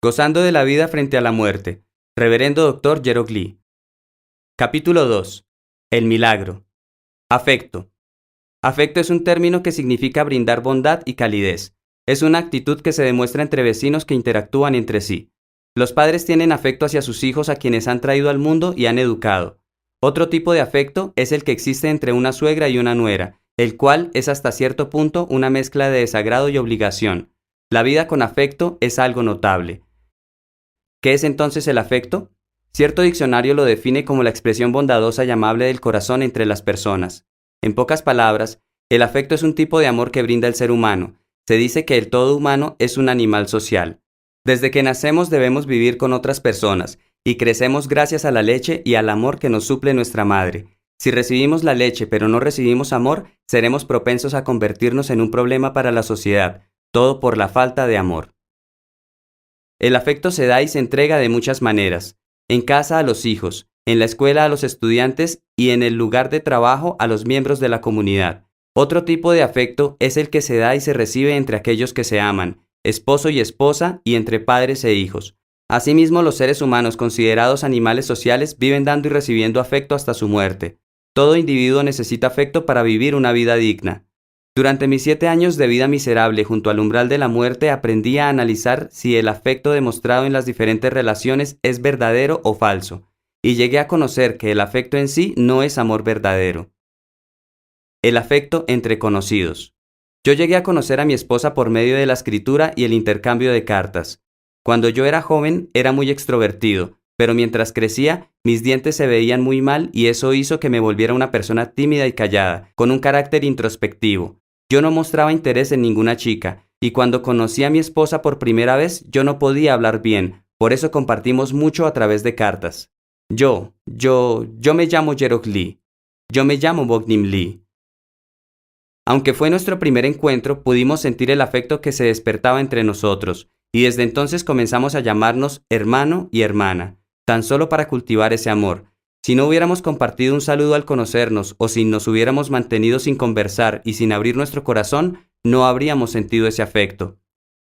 Gozando de la vida frente a la muerte. Reverendo Dr. Gerald Lee. Capítulo 2. El milagro. Afecto. Afecto es un término que significa brindar bondad y calidez. Es una actitud que se demuestra entre vecinos que interactúan entre sí. Los padres tienen afecto hacia sus hijos a quienes han traído al mundo y han educado. Otro tipo de afecto es el que existe entre una suegra y una nuera, el cual es hasta cierto punto una mezcla de desagrado y obligación. La vida con afecto es algo notable. ¿Qué es entonces el afecto? Cierto diccionario lo define como la expresión bondadosa y amable del corazón entre las personas. En pocas palabras, el afecto es un tipo de amor que brinda el ser humano. Se dice que el todo humano es un animal social. Desde que nacemos debemos vivir con otras personas, y crecemos gracias a la leche y al amor que nos suple nuestra madre. Si recibimos la leche pero no recibimos amor, seremos propensos a convertirnos en un problema para la sociedad, todo por la falta de amor. El afecto se da y se entrega de muchas maneras. En casa a los hijos, en la escuela a los estudiantes y en el lugar de trabajo a los miembros de la comunidad. Otro tipo de afecto es el que se da y se recibe entre aquellos que se aman, esposo y esposa y entre padres e hijos. Asimismo, los seres humanos considerados animales sociales viven dando y recibiendo afecto hasta su muerte. Todo individuo necesita afecto para vivir una vida digna. Durante mis 7 años de vida miserable junto al umbral de la muerte aprendí a analizar si el afecto demostrado en las diferentes relaciones es verdadero o falso, y llegué a conocer que el afecto en sí no es amor verdadero. El afecto entre conocidos. Yo llegué a conocer a mi esposa por medio de la escritura y el intercambio de cartas. Cuando yo era joven era muy extrovertido, pero mientras crecía mis dientes se veían muy mal y eso hizo que me volviera una persona tímida y callada, con un carácter introspectivo. Yo no mostraba interés en ninguna chica, y cuando conocí a mi esposa por primera vez, yo no podía hablar bien, por eso compartimos mucho a través de cartas. Yo me llamo Gerald Lee. Yo me llamo Bognim Lee. Aunque fue nuestro primer encuentro, pudimos sentir el afecto que se despertaba entre nosotros, y desde entonces comenzamos a llamarnos hermano y hermana, tan solo para cultivar ese amor. Si no hubiéramos compartido un saludo al conocernos o si nos hubiéramos mantenido sin conversar y sin abrir nuestro corazón, no habríamos sentido ese afecto.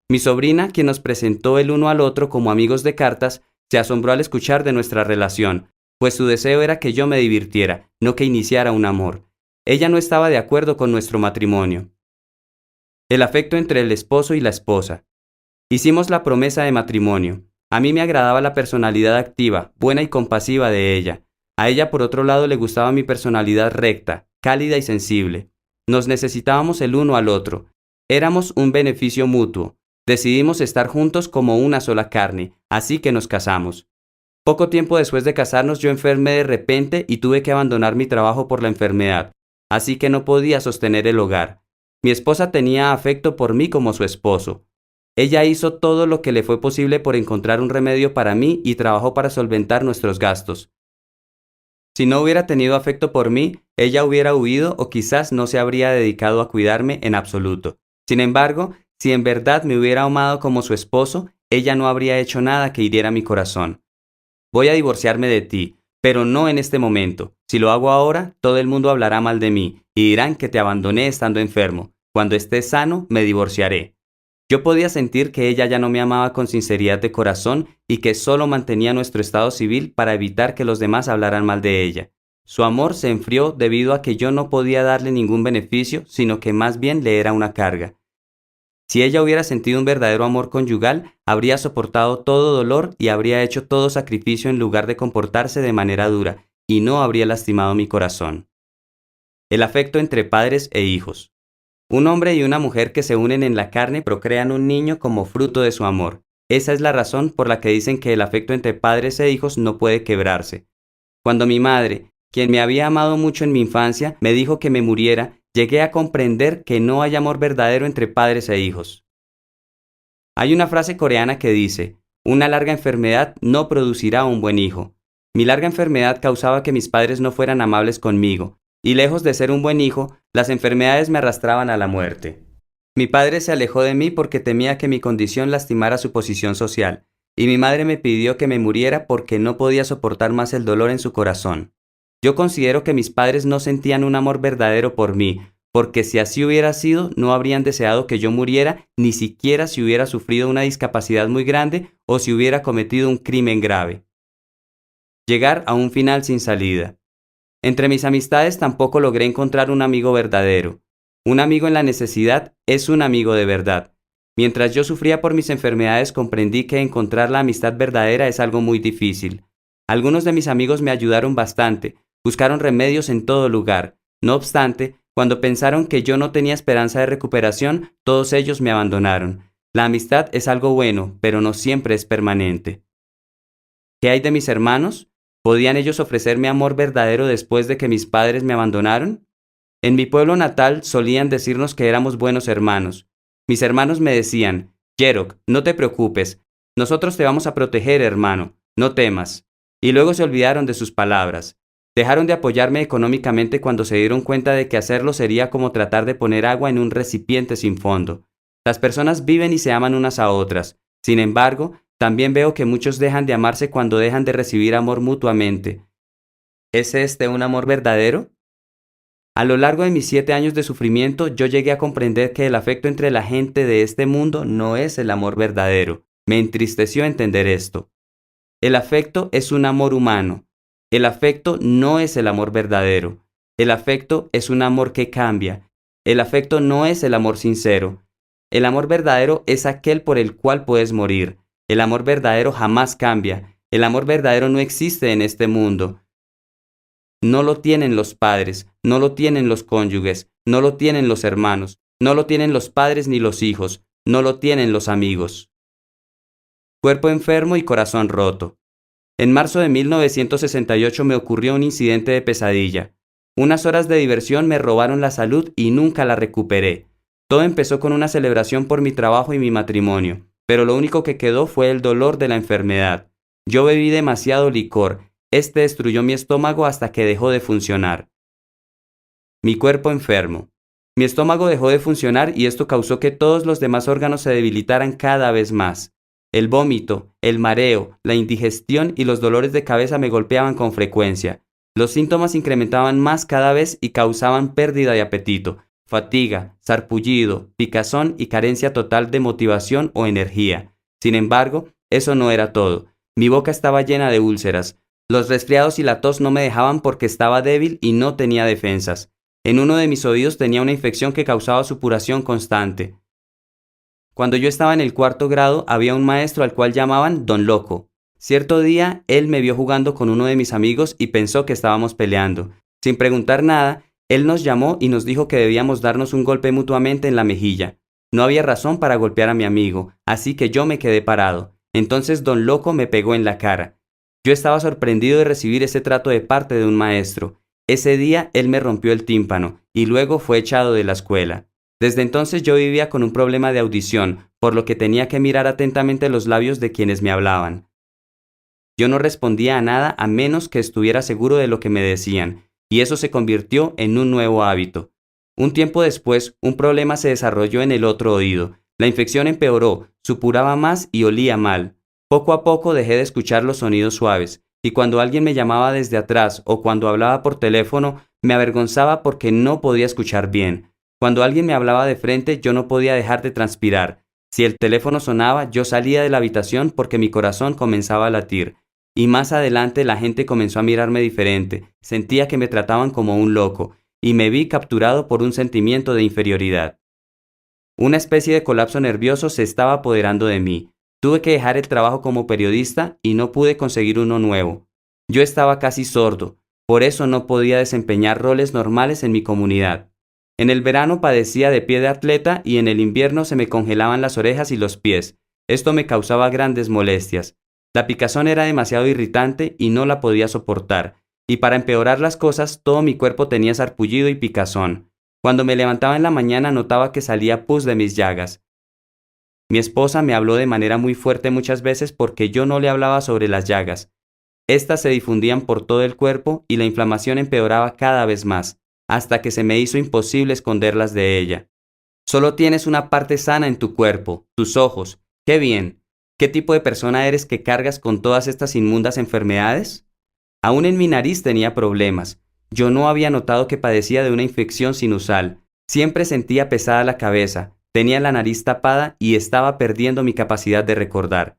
Mi sobrina, quien nos presentó el uno al otro como amigos de cartas, se asombró al escuchar de nuestra relación, pues su deseo era que yo me divirtiera, no que iniciara un amor. Ella no estaba de acuerdo con nuestro matrimonio. El afecto entre el esposo y la esposa. Hicimos la promesa de matrimonio. A mí me agradaba la personalidad activa, buena y compasiva de ella. A ella, por otro lado, le gustaba mi personalidad recta, cálida y sensible. Nos necesitábamos el uno al otro. Éramos un beneficio mutuo. Decidimos estar juntos como una sola carne, así que nos casamos. Poco tiempo después de casarnos yo enfermé de repente y tuve que abandonar mi trabajo por la enfermedad, así que no podía sostener el hogar. Mi esposa tenía afecto por mí como su esposo. Ella hizo todo lo que le fue posible por encontrar un remedio para mí y trabajó para solventar nuestros gastos. Si no hubiera tenido afecto por mí, ella hubiera huido o quizás no se habría dedicado a cuidarme en absoluto. Sin embargo, si en verdad me hubiera amado como su esposo, ella no habría hecho nada que hiriera mi corazón. Voy a divorciarme de ti, pero no en este momento. Si lo hago ahora, todo el mundo hablará mal de mí y dirán que te abandoné estando enfermo. Cuando esté sano, me divorciaré. Yo podía sentir que ella ya no me amaba con sinceridad de corazón y que solo mantenía nuestro estado civil para evitar que los demás hablaran mal de ella. Su amor se enfrió debido a que yo no podía darle ningún beneficio, sino que más bien le era una carga. Si ella hubiera sentido un verdadero amor conyugal, habría soportado todo dolor y habría hecho todo sacrificio en lugar de comportarse de manera dura, y no habría lastimado mi corazón. El afecto entre padres e hijos. Un hombre y una mujer que se unen en la carne procrean un niño como fruto de su amor. Esa es la razón por la que dicen que el afecto entre padres e hijos no puede quebrarse. Cuando mi madre, quien me había amado mucho en mi infancia, me dijo que me muriera, llegué a comprender que no hay amor verdadero entre padres e hijos. Hay una frase coreana que dice, una larga enfermedad no producirá un buen hijo. Mi larga enfermedad causaba que mis padres no fueran amables conmigo, y lejos de ser un buen hijo, las enfermedades me arrastraban a la muerte. Mi padre se alejó de mí porque temía que mi condición lastimara su posición social, y mi madre me pidió que me muriera porque no podía soportar más el dolor en su corazón. Yo considero que mis padres no sentían un amor verdadero por mí, porque si así hubiera sido, no habrían deseado que yo muriera, ni siquiera si hubiera sufrido una discapacidad muy grande o si hubiera cometido un crimen grave. Llegar a un final sin salida. Entre mis amistades tampoco logré encontrar un amigo verdadero. Un amigo en la necesidad es un amigo de verdad. Mientras yo sufría por mis enfermedades, comprendí que encontrar la amistad verdadera es algo muy difícil. Algunos de mis amigos me ayudaron bastante, buscaron remedios en todo lugar. No obstante, cuando pensaron que yo no tenía esperanza de recuperación, todos ellos me abandonaron. La amistad es algo bueno, pero no siempre es permanente. ¿Qué hay de mis hermanos? ¿Podían ellos ofrecerme amor verdadero después de que mis padres me abandonaron? En mi pueblo natal solían decirnos que éramos buenos hermanos. Mis hermanos me decían: Yerok, no te preocupes, nosotros te vamos a proteger, hermano, no temas. Y luego se olvidaron de sus palabras. Dejaron de apoyarme económicamente cuando se dieron cuenta de que hacerlo sería como tratar de poner agua en un recipiente sin fondo. Las personas viven y se aman unas a otras. Sin embargo, también veo que muchos dejan de amarse cuando dejan de recibir amor mutuamente. ¿Es este un amor verdadero? A lo largo de mis 7 años de sufrimiento, yo llegué a comprender que el afecto entre la gente de este mundo no es el amor verdadero. Me entristeció entender esto. El afecto es un amor humano. El afecto no es el amor verdadero. El afecto es un amor que cambia. El afecto no es el amor sincero. El amor verdadero es aquel por el cual puedes morir. El amor verdadero jamás cambia. El amor verdadero no existe en este mundo. No lo tienen los padres, no lo tienen los cónyuges, no lo tienen los hermanos, no lo tienen los padres ni los hijos, no lo tienen los amigos. Cuerpo enfermo y corazón roto. En marzo de 1968 me ocurrió un incidente de pesadilla. Unas horas de diversión me robaron la salud y nunca la recuperé. Todo empezó con una celebración por mi trabajo y mi matrimonio, pero lo único que quedó fue el dolor de la enfermedad. Yo bebí demasiado licor. Este destruyó mi estómago hasta que dejó de funcionar. Mi cuerpo enfermo. Mi estómago dejó de funcionar y esto causó que todos los demás órganos se debilitaran cada vez más. El vómito, el mareo, la indigestión y los dolores de cabeza me golpeaban con frecuencia. Los síntomas incrementaban más cada vez y causaban pérdida de apetito, fatiga, sarpullido, picazón y carencia total de motivación o energía. Sin embargo, eso no era todo. Mi boca estaba llena de úlceras. Los resfriados y la tos no me dejaban porque estaba débil y no tenía defensas. En uno de mis oídos tenía una infección que causaba supuración constante. Cuando yo estaba en el 4º grado, había un maestro al cual llamaban Don Loco. Cierto día, él me vio jugando con uno de mis amigos y pensó que estábamos peleando. Sin preguntar nada, él nos llamó y nos dijo que debíamos darnos un golpe mutuamente en la mejilla. No había razón para golpear a mi amigo, así que yo me quedé parado. Entonces Don Loco me pegó en la cara. Yo estaba sorprendido de recibir ese trato de parte de un maestro. Ese día él me rompió el tímpano y luego fue echado de la escuela. Desde entonces yo vivía con un problema de audición, por lo que tenía que mirar atentamente los labios de quienes me hablaban. Yo no respondía a nada a menos que estuviera seguro de lo que me decían, y eso se convirtió en un nuevo hábito. Un tiempo después, un problema se desarrolló en el otro oído. La infección empeoró, supuraba más y olía mal. Poco a poco dejé de escuchar los sonidos suaves, y cuando alguien me llamaba desde atrás o cuando hablaba por teléfono, me avergonzaba porque no podía escuchar bien. Cuando alguien me hablaba de frente, yo no podía dejar de transpirar. Si el teléfono sonaba, yo salía de la habitación porque mi corazón comenzaba a latir. Y más adelante la gente comenzó a mirarme diferente. Sentía que me trataban como un loco, y me vi capturado por un sentimiento de inferioridad. Una especie de colapso nervioso se estaba apoderando de mí. Tuve que dejar el trabajo como periodista y no pude conseguir uno nuevo. Yo estaba casi sordo, por eso no podía desempeñar roles normales en mi comunidad. En el verano padecía de pie de atleta y en el invierno se me congelaban las orejas y los pies. Esto me causaba grandes molestias. La picazón era demasiado irritante y no la podía soportar, y para empeorar las cosas todo mi cuerpo tenía sarpullido y picazón. Cuando me levantaba en la mañana notaba que salía pus de mis llagas. Mi esposa me habló de manera muy fuerte muchas veces porque yo no le hablaba sobre las llagas. Estas se difundían por todo el cuerpo y la inflamación empeoraba cada vez más, hasta que se me hizo imposible esconderlas de ella. Solo tienes una parte sana en tu cuerpo, tus ojos. ¡Qué bien! ¿Qué tipo de persona eres que cargas con todas estas inmundas enfermedades? Aún en mi nariz tenía problemas. Yo no había notado que padecía de una infección sinusal. Siempre sentía pesada la cabeza, tenía la nariz tapada y estaba perdiendo mi capacidad de recordar.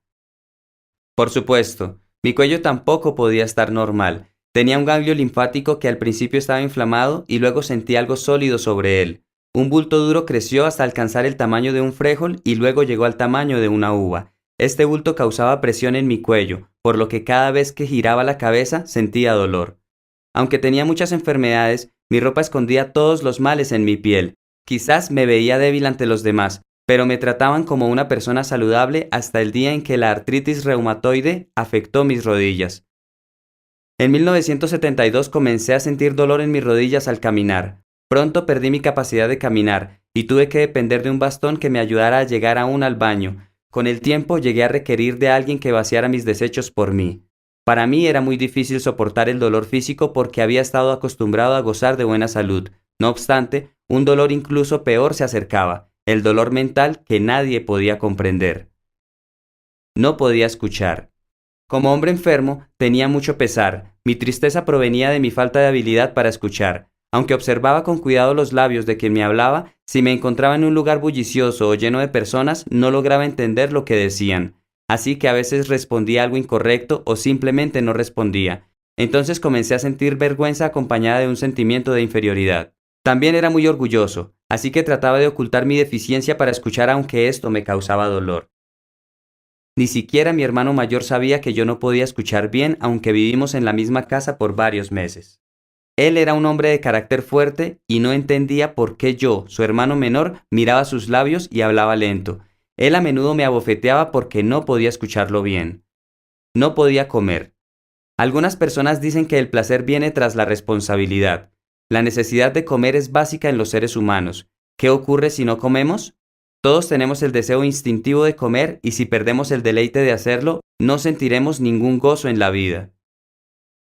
Por supuesto, mi cuello tampoco podía estar normal. Tenía un ganglio linfático que al principio estaba inflamado y luego sentí algo sólido sobre él. Un bulto duro creció hasta alcanzar el tamaño de un frijol y luego llegó al tamaño de una uva. Este bulto causaba presión en mi cuello, por lo que cada vez que giraba la cabeza sentía dolor. Aunque tenía muchas enfermedades, mi ropa escondía todos los males en mi piel. Quizás me veía débil ante los demás, pero me trataban como una persona saludable hasta el día en que la artritis reumatoide afectó mis rodillas. En 1972 comencé a sentir dolor en mis rodillas al caminar. Pronto perdí mi capacidad de caminar y tuve que depender de un bastón que me ayudara a llegar aún al baño. Con el tiempo llegué a requerir de alguien que vaciara mis desechos por mí. Para mí era muy difícil soportar el dolor físico porque había estado acostumbrado a gozar de buena salud. No obstante, un dolor incluso peor se acercaba, el dolor mental que nadie podía comprender. No podía escuchar. Como hombre enfermo, tenía mucho pesar. Mi tristeza provenía de mi falta de habilidad para escuchar. Aunque observaba con cuidado los labios de quien me hablaba, si me encontraba en un lugar bullicioso o lleno de personas, no lograba entender lo que decían. Así que a veces respondía algo incorrecto o simplemente no respondía. Entonces comencé a sentir vergüenza acompañada de un sentimiento de inferioridad. También era muy orgulloso, así que trataba de ocultar mi deficiencia para escuchar aunque esto me causaba dolor. Ni siquiera mi hermano mayor sabía que yo no podía escuchar bien aunque vivimos en la misma casa por varios meses. Él era un hombre de carácter fuerte y no entendía por qué yo, su hermano menor, miraba sus labios y hablaba lento. Él a menudo me abofeteaba porque no podía escucharlo bien. No podía comer. Algunas personas dicen que el placer viene tras la responsabilidad. La necesidad de comer es básica en los seres humanos. ¿Qué ocurre si no comemos? Todos tenemos el deseo instintivo de comer y si perdemos el deleite de hacerlo, no sentiremos ningún gozo en la vida.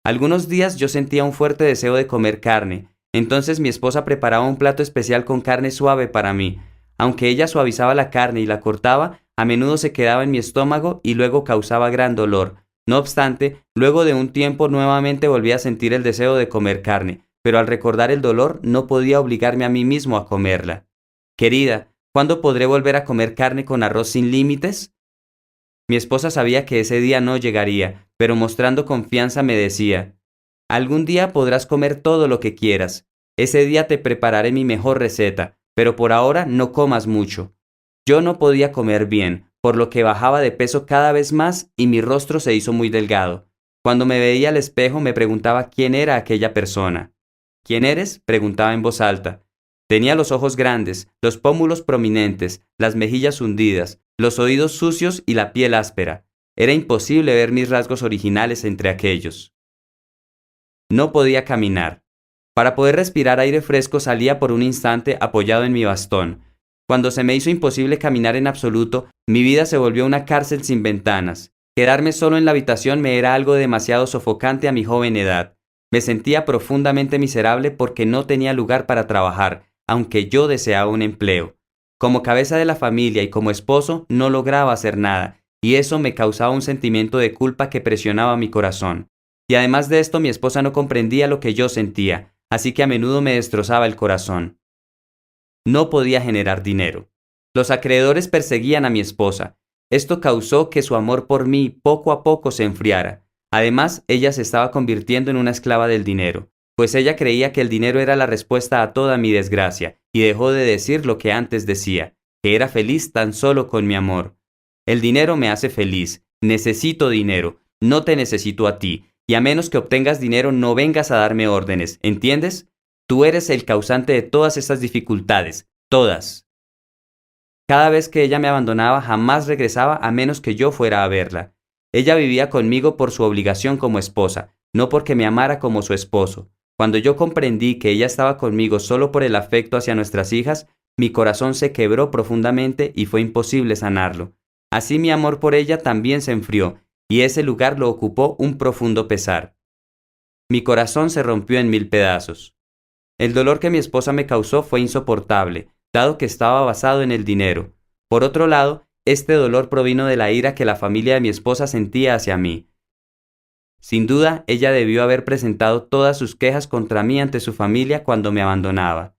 Algunos días yo sentía un fuerte deseo de comer carne, entonces mi esposa preparaba un plato especial con carne suave para mí. Aunque ella suavizaba la carne y la cortaba, a menudo se quedaba en mi estómago y luego causaba gran dolor. No obstante, luego de un tiempo nuevamente volví a sentir el deseo de comer carne, pero al recordar el dolor no podía obligarme a mí mismo a comerla. Querida, ¿cuándo podré volver a comer carne con arroz sin límites? Mi esposa sabía que ese día no llegaría, pero mostrando confianza me decía, algún día podrás comer todo lo que quieras. Ese día te prepararé mi mejor receta, pero por ahora no comas mucho. Yo no podía comer bien, por lo que bajaba de peso cada vez más y mi rostro se hizo muy delgado. Cuando me veía al espejo me preguntaba quién era aquella persona. ¿Quién eres?, preguntaba en voz alta. Tenía los ojos grandes, los pómulos prominentes, las mejillas hundidas, los oídos sucios y la piel áspera. Era imposible ver mis rasgos originales entre aquellos. No podía caminar. Para poder respirar aire fresco salía por un instante apoyado en mi bastón. Cuando se me hizo imposible caminar en absoluto, mi vida se volvió una cárcel sin ventanas. Quedarme solo en la habitación me era algo demasiado sofocante a mi joven edad. Me sentía profundamente miserable porque no tenía lugar para trabajar, aunque yo deseaba un empleo. Como cabeza de la familia y como esposo no lograba hacer nada, y eso me causaba un sentimiento de culpa que presionaba mi corazón. Y además de esto mi esposa no comprendía lo que yo sentía, así que a menudo me destrozaba el corazón. No podía generar dinero. Los acreedores perseguían a mi esposa. Esto causó que su amor por mí poco a poco se enfriara. Además, ella se estaba convirtiendo en una esclava del dinero, pues ella creía que el dinero era la respuesta a toda mi desgracia, y dejó de decir lo que antes decía, que era feliz tan solo con mi amor. El dinero me hace feliz, necesito dinero, no te necesito a ti, y a menos que obtengas dinero no vengas a darme órdenes, ¿entiendes? Tú eres el causante de todas estas dificultades, todas. Cada vez que ella me abandonaba jamás regresaba a menos que yo fuera a verla. Ella vivía conmigo por su obligación como esposa, no porque me amara como su esposo. Cuando yo comprendí que ella estaba conmigo solo por el afecto hacia nuestras hijas, mi corazón se quebró profundamente y fue imposible sanarlo. Así mi amor por ella también se enfrió, y ese lugar lo ocupó un profundo pesar. Mi corazón se rompió en 1000 pedazos. El dolor que mi esposa me causó fue insoportable, dado que estaba basado en el dinero. Por otro lado, este dolor provino de la ira que la familia de mi esposa sentía hacia mí. Sin duda, ella debió haber presentado todas sus quejas contra mí ante su familia cuando me abandonaba.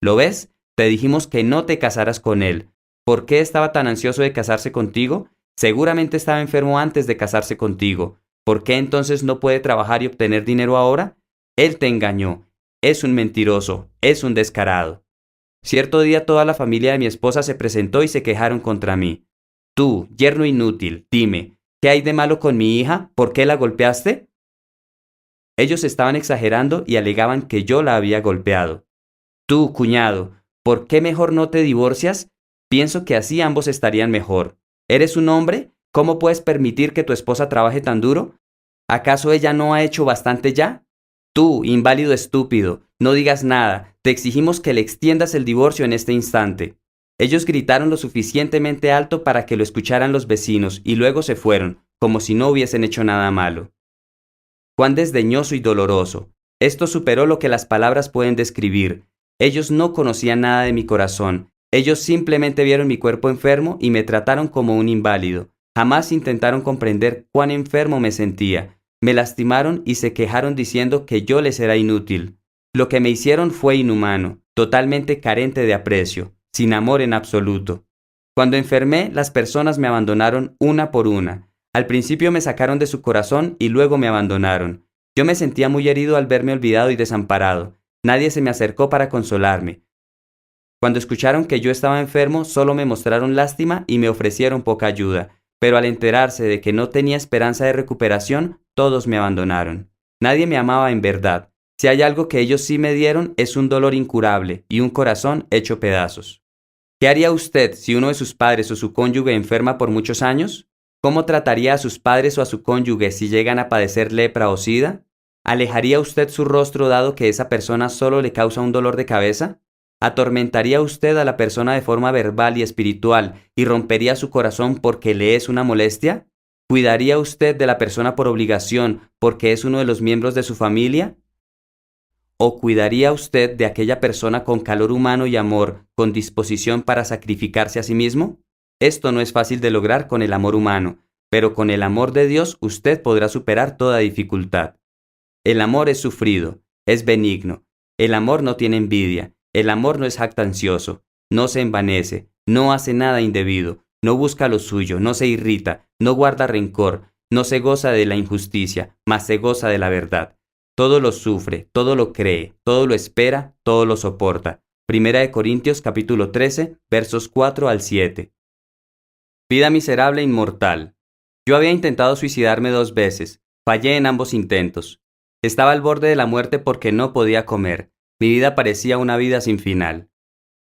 ¿Lo ves? Te dijimos que no te casaras con él. ¿Por qué estaba tan ansioso de casarse contigo? Seguramente estaba enfermo antes de casarse contigo. ¿Por qué entonces no puede trabajar y obtener dinero ahora? Él te engañó. Es un mentiroso. Es un descarado. Cierto día toda la familia de mi esposa se presentó y se quejaron contra mí. Tú, yerno inútil, dime, ¿qué hay de malo con mi hija? ¿Por qué la golpeaste? Ellos estaban exagerando y alegaban que yo la había golpeado. Tú, cuñado, ¿por qué mejor no te divorcias? Pienso que así ambos estarían mejor. ¿Eres un hombre? ¿Cómo puedes permitir que tu esposa trabaje tan duro? ¿Acaso ella no ha hecho bastante ya? Tú, inválido estúpido, no digas nada, te exigimos que le extiendas el divorcio en este instante. Ellos gritaron lo suficientemente alto para que lo escucharan los vecinos y luego se fueron, como si no hubiesen hecho nada malo. Cuán desdeñoso y doloroso. Esto superó lo que las palabras pueden describir. Ellos no conocían nada de mi corazón. Ellos simplemente vieron mi cuerpo enfermo y me trataron como un inválido. Jamás intentaron comprender cuán enfermo me sentía. Me lastimaron y se quejaron diciendo que yo les era inútil. Lo que me hicieron fue inhumano, totalmente carente de aprecio, sin amor en absoluto. Cuando enfermé, las personas me abandonaron una por una. Al principio me sacaron de su corazón y luego me abandonaron. Yo me sentía muy herido al verme olvidado y desamparado. Nadie se me acercó para consolarme. Cuando escucharon que yo estaba enfermo, solo me mostraron lástima y me ofrecieron poca ayuda, pero al enterarse de que no tenía esperanza de recuperación, todos me abandonaron. Nadie me amaba en verdad. Si hay algo que ellos sí me dieron, es un dolor incurable y un corazón hecho pedazos. ¿Qué haría usted si uno de sus padres o su cónyuge enferma por muchos años? ¿Cómo trataría a sus padres o a su cónyuge si llegan a padecer lepra o sida? ¿Alejaría usted su rostro dado que esa persona solo le causa un dolor de cabeza? ¿Atormentaría usted a la persona de forma verbal y espiritual y rompería su corazón porque le es una molestia? ¿Cuidaría usted de la persona por obligación porque es uno de los miembros de su familia? ¿O cuidaría usted de aquella persona con calor humano y amor, con disposición para sacrificarse a sí mismo? Esto no es fácil de lograr con el amor humano, pero con el amor de Dios usted podrá superar toda dificultad. El amor es sufrido, es benigno. El amor no tiene envidia. El amor no es jactancioso, no se envanece, no hace nada indebido, no busca lo suyo, no se irrita, no guarda rencor, no se goza de la injusticia, mas se goza de la verdad. Todo lo sufre, todo lo cree, todo lo espera, todo lo soporta. Primera de Corintios capítulo 13, versos 4 al 7. Vida miserable e inmortal. Yo había intentado suicidarme 2 veces, fallé en ambos intentos. Estaba al borde de la muerte porque no podía comer. Mi vida parecía una vida sin final.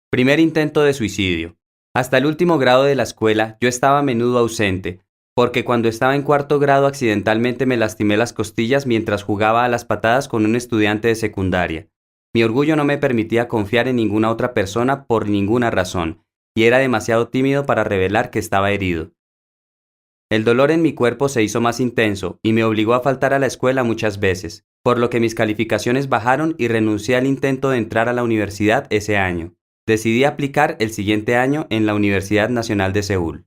Primer intento de suicidio. Hasta el último grado de la escuela yo estaba a menudo ausente, porque cuando estaba en 4º grado accidentalmente me lastimé las costillas mientras jugaba a las patadas con un estudiante de secundaria. Mi orgullo no me permitía confiar en ninguna otra persona por ninguna razón, y era demasiado tímido para revelar que estaba herido. El dolor en mi cuerpo se hizo más intenso y me obligó a faltar a la escuela muchas veces, por lo que mis calificaciones bajaron y renuncié al intento de entrar a la universidad ese año. Decidí aplicar el siguiente año en la Universidad Nacional de Seúl.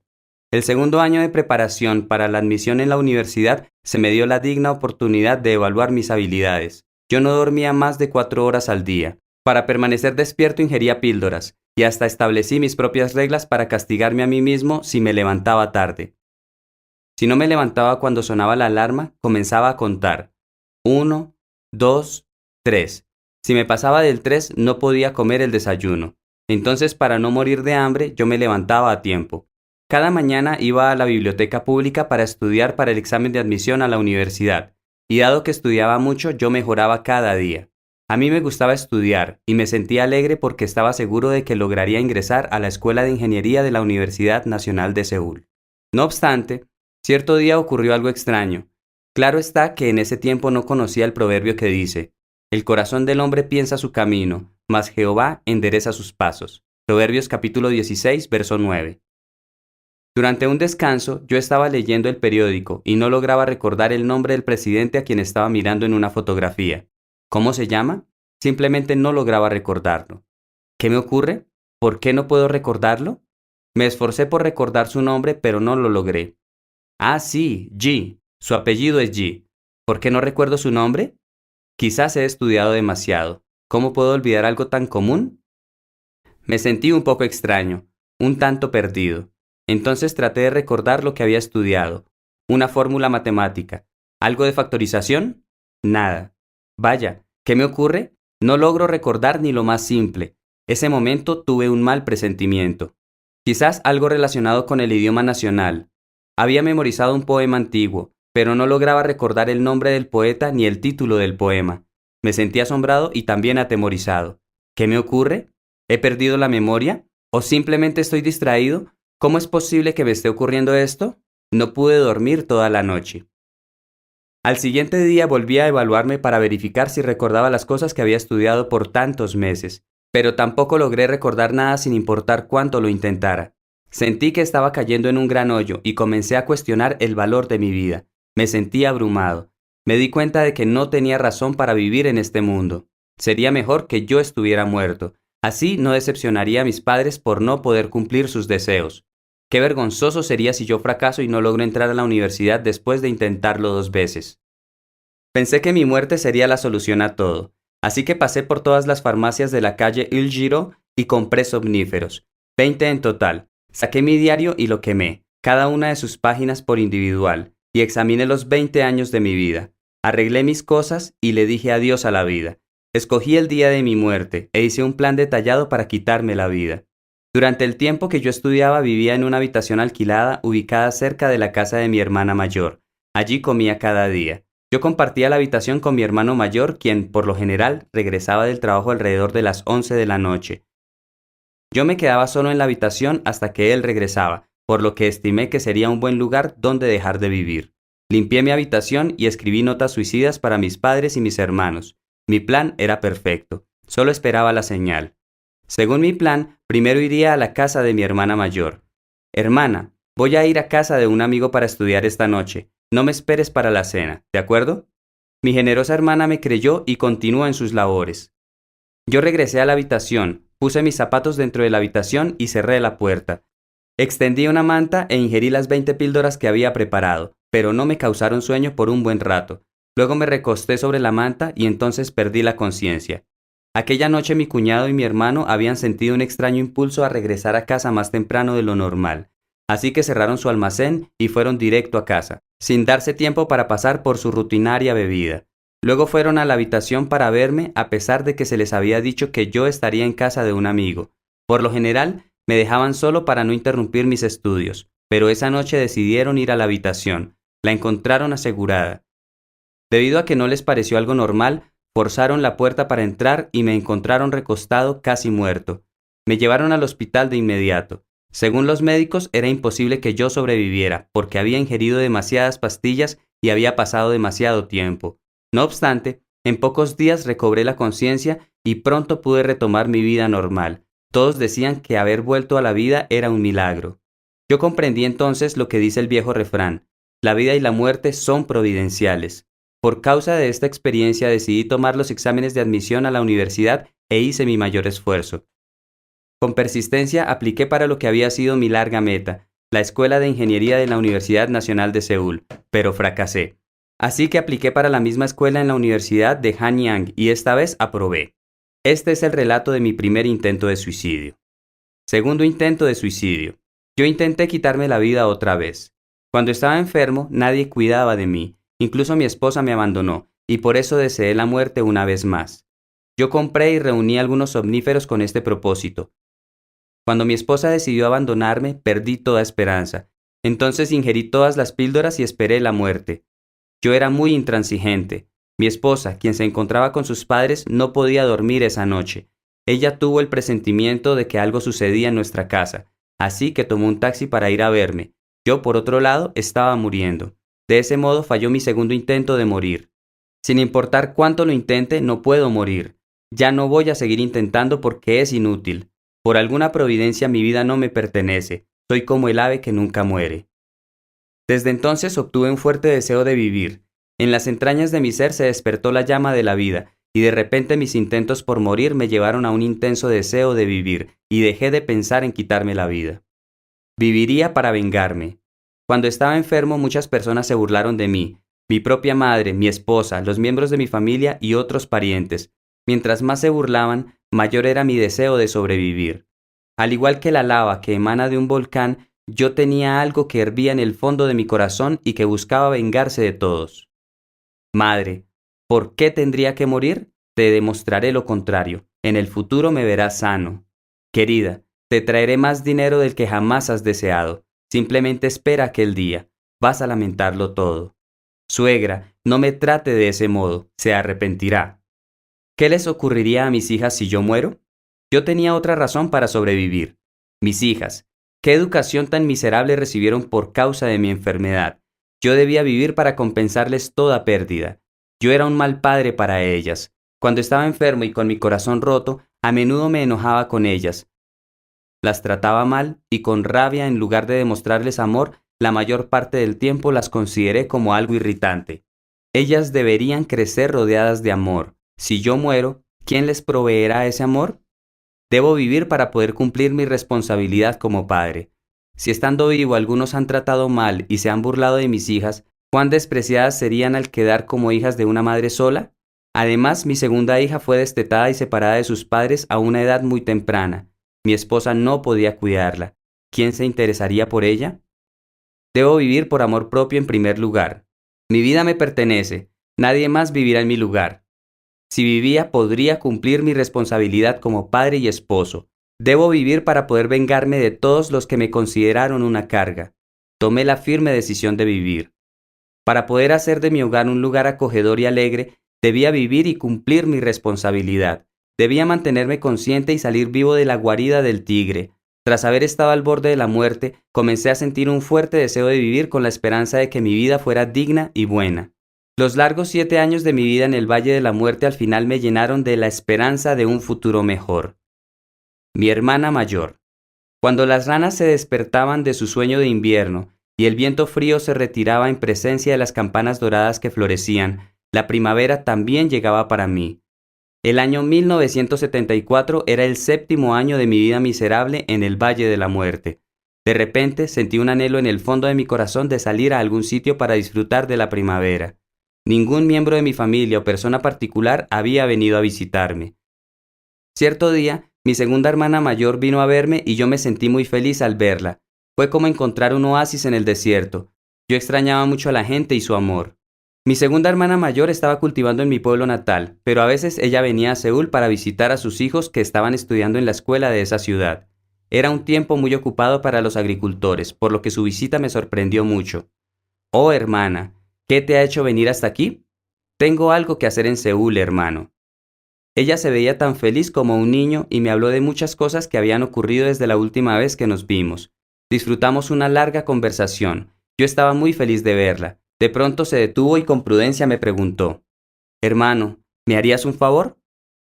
El segundo año de preparación para la admisión en la universidad se me dio la digna oportunidad de evaluar mis habilidades. Yo no dormía más de 4 horas al día. Para permanecer despierto ingería píldoras y hasta establecí mis propias reglas para castigarme a mí mismo si me levantaba tarde. Si no me levantaba cuando sonaba la alarma, comenzaba a contar. 1, 2, 3. Si me pasaba del 3, no podía comer el desayuno. Entonces, para no morir de hambre, yo me levantaba a tiempo. Cada mañana iba a la biblioteca pública para estudiar para el examen de admisión a la universidad, y dado que estudiaba mucho, yo mejoraba cada día. A mí me gustaba estudiar, y me sentía alegre porque estaba seguro de que lograría ingresar a la Escuela de Ingeniería de la Universidad Nacional de Seúl. No obstante, cierto día ocurrió algo extraño. Claro está que en ese tiempo no conocía el proverbio que dice: el corazón del hombre piensa su camino, mas Jehová endereza sus pasos. Proverbios capítulo 16, verso 9. Durante un descanso, yo estaba leyendo el periódico y no lograba recordar el nombre del presidente a quien estaba mirando en una fotografía. ¿Cómo se llama? Simplemente no lograba recordarlo. ¿Qué me ocurre? ¿Por qué no puedo recordarlo? Me esforcé por recordar su nombre, pero no lo logré. Ah, sí, G. Su apellido es G. ¿Por qué no recuerdo su nombre? Quizás he estudiado demasiado. ¿Cómo puedo olvidar algo tan común? Me sentí un poco extraño, un tanto perdido. Entonces traté de recordar lo que había estudiado. Una fórmula matemática. ¿Algo de factorización? Nada. Vaya, ¿qué me ocurre? No logro recordar ni lo más simple. Ese momento tuve un mal presentimiento. Quizás algo relacionado con el idioma nacional. Había memorizado un poema antiguo, pero no lograba recordar el nombre del poeta ni el título del poema. Me sentí asombrado y también atemorizado. ¿Qué me ocurre? ¿He perdido la memoria? ¿O simplemente estoy distraído? ¿Cómo es posible que me esté ocurriendo esto? No pude dormir toda la noche. Al siguiente día volví a evaluarme para verificar si recordaba las cosas que había estudiado por tantos meses, pero tampoco logré recordar nada sin importar cuánto lo intentara. Sentí que estaba cayendo en un gran hoyo y comencé a cuestionar el valor de mi vida. Me sentí abrumado. Me di cuenta de que no tenía razón para vivir en este mundo. Sería mejor que yo estuviera muerto. Así no decepcionaría a mis padres por no poder cumplir sus deseos. Qué vergonzoso sería si yo fracaso y no logro entrar a la universidad después de intentarlo 2 veces. Pensé que mi muerte sería la solución a todo, así que pasé por todas las farmacias de la calle Il Giro y compré somníferos, 20 en total. Saqué mi diario y lo quemé, cada una de sus páginas por individual, y examiné los 20 años de mi vida. Arreglé mis cosas y le dije adiós a la vida. Escogí el día de mi muerte e hice un plan detallado para quitarme la vida. Durante el tiempo que yo estudiaba vivía en una habitación alquilada ubicada cerca de la casa de mi hermana mayor. Allí comía cada día. Yo compartía la habitación con mi hermano mayor, quien, por lo general, regresaba del trabajo alrededor de las 11 de la noche. Yo me quedaba solo en la habitación hasta que él regresaba, por lo que estimé que sería un buen lugar donde dejar de vivir. Limpié mi habitación y escribí notas suicidas para mis padres y mis hermanos. Mi plan era perfecto. Solo esperaba la señal. Según mi plan, primero iría a la casa de mi hermana mayor. Hermana, voy a ir a casa de un amigo para estudiar esta noche. No me esperes para la cena, ¿de acuerdo? Mi generosa hermana me creyó y continuó en sus labores. Yo regresé a la habitación, puse mis zapatos dentro de la habitación y cerré la puerta. Extendí una manta e ingerí las 20 píldoras que había preparado, pero no me causaron sueño por un buen rato. Luego me recosté sobre la manta y entonces perdí la conciencia. Aquella noche mi cuñado y mi hermano habían sentido un extraño impulso a regresar a casa más temprano de lo normal, así que cerraron su almacén y fueron directo a casa, sin darse tiempo para pasar por su rutinaria bebida. Luego fueron a la habitación para verme a pesar de que se les había dicho que yo estaría en casa de un amigo. Por lo general, me dejaban solo para no interrumpir mis estudios, pero esa noche decidieron ir a la habitación. La encontraron asegurada. Debido a que no les pareció algo normal, forzaron la puerta para entrar y me encontraron recostado casi muerto. Me llevaron al hospital de inmediato. Según los médicos, era imposible que yo sobreviviera, porque había ingerido demasiadas pastillas y había pasado demasiado tiempo. No obstante, en pocos días recobré la conciencia y pronto pude retomar mi vida normal. Todos decían que haber vuelto a la vida era un milagro. Yo comprendí entonces lo que dice el viejo refrán: la vida y la muerte son providenciales. Por causa de esta experiencia decidí tomar los exámenes de admisión a la universidad e hice mi mayor esfuerzo. Con persistencia apliqué para lo que había sido mi larga meta, la Escuela de Ingeniería de la Universidad Nacional de Seúl, pero fracasé. Así que apliqué para la misma escuela en la Universidad de Hanyang y esta vez aprobé. Este es el relato de mi primer intento de suicidio. Segundo intento de suicidio. Yo intenté quitarme la vida otra vez. Cuando estaba enfermo, nadie cuidaba de mí. Incluso mi esposa me abandonó, y por eso deseé la muerte una vez más. Yo compré y reuní algunos somníferos con este propósito. Cuando mi esposa decidió abandonarme, perdí toda esperanza. Entonces ingerí todas las píldoras y esperé la muerte. Yo era muy intransigente. Mi esposa, quien se encontraba con sus padres, no podía dormir esa noche. Ella tuvo el presentimiento de que algo sucedía en nuestra casa, así que tomó un taxi para ir a verme. Yo, por otro lado, estaba muriendo. De ese modo falló mi segundo intento de morir. Sin importar cuánto lo intente, no puedo morir. Ya no voy a seguir intentando porque es inútil. Por alguna providencia mi vida no me pertenece. Soy como el ave que nunca muere. Desde entonces obtuve un fuerte deseo de vivir. En las entrañas de mi ser se despertó la llama de la vida, y de repente mis intentos por morir me llevaron a un intenso deseo de vivir, y dejé de pensar en quitarme la vida. Viviría para vengarme. Cuando estaba enfermo, muchas personas se burlaron de mí, mi propia madre, mi esposa, los miembros de mi familia y otros parientes. Mientras más se burlaban, mayor era mi deseo de sobrevivir. Al igual que la lava que emana de un volcán, yo tenía algo que hervía en el fondo de mi corazón y que buscaba vengarse de todos. Madre, ¿por qué tendría que morir? Te demostraré lo contrario. En el futuro me verás sano. Querida, te traeré más dinero del que jamás has deseado. Simplemente espera aquel día. Vas a lamentarlo todo. Suegra, no me trate de ese modo. Se arrepentirá. ¿Qué les ocurriría a mis hijas si yo muero? Yo tenía otra razón para sobrevivir. Mis hijas, ¿qué educación tan miserable recibieron por causa de mi enfermedad? Yo debía vivir para compensarles toda pérdida. Yo era un mal padre para ellas. Cuando estaba enfermo y con mi corazón roto, a menudo me enojaba con ellas. Las trataba mal y con rabia, en lugar de demostrarles amor, la mayor parte del tiempo las consideré como algo irritante. Ellas deberían crecer rodeadas de amor. Si yo muero, ¿quién les proveerá ese amor? Debo vivir para poder cumplir mi responsabilidad como padre. Si estando vivo algunos han tratado mal y se han burlado de mis hijas, ¿cuán despreciadas serían al quedar como hijas de una madre sola? Además, mi segunda hija fue destetada y separada de sus padres a una edad muy temprana. Mi esposa no podía cuidarla. ¿Quién se interesaría por ella? Debo vivir por amor propio en primer lugar. Mi vida me pertenece. Nadie más vivirá en mi lugar. Si vivía, podría cumplir mi responsabilidad como padre y esposo. Debo vivir para poder vengarme de todos los que me consideraron una carga. Tomé la firme decisión de vivir. Para poder hacer de mi hogar un lugar acogedor y alegre, debía vivir y cumplir mi responsabilidad. Debía mantenerme consciente y salir vivo de la guarida del tigre. Tras haber estado al borde de la muerte, comencé a sentir un fuerte deseo de vivir con la esperanza de que mi vida fuera digna y buena. Los largos 7 años de mi vida en el Valle de la Muerte al final me llenaron de la esperanza de un futuro mejor. Mi hermana mayor. Cuando las ranas se despertaban de su sueño de invierno y el viento frío se retiraba en presencia de las campanas doradas que florecían, la primavera también llegaba para mí. El año 1974 era el 7º año de mi vida miserable en el Valle de la Muerte. De repente sentí un anhelo en el fondo de mi corazón de salir a algún sitio para disfrutar de la primavera. Ningún miembro de mi familia o persona particular había venido a visitarme. Cierto día, mi segunda hermana mayor vino a verme y yo me sentí muy feliz al verla. Fue como encontrar un oasis en el desierto. Yo extrañaba mucho a la gente y su amor. Mi segunda hermana mayor estaba cultivando en mi pueblo natal, pero a veces ella venía a Seúl para visitar a sus hijos que estaban estudiando en la escuela de esa ciudad. Era un tiempo muy ocupado para los agricultores, por lo que su visita me sorprendió mucho. Oh, hermana, ¿qué te ha hecho venir hasta aquí? Tengo algo que hacer en Seúl, hermano. Ella se veía tan feliz como un niño y me habló de muchas cosas que habían ocurrido desde la última vez que nos vimos. Disfrutamos una larga conversación. Yo estaba muy feliz de verla. De pronto se detuvo y con prudencia me preguntó: «Hermano, ¿me harías un favor?».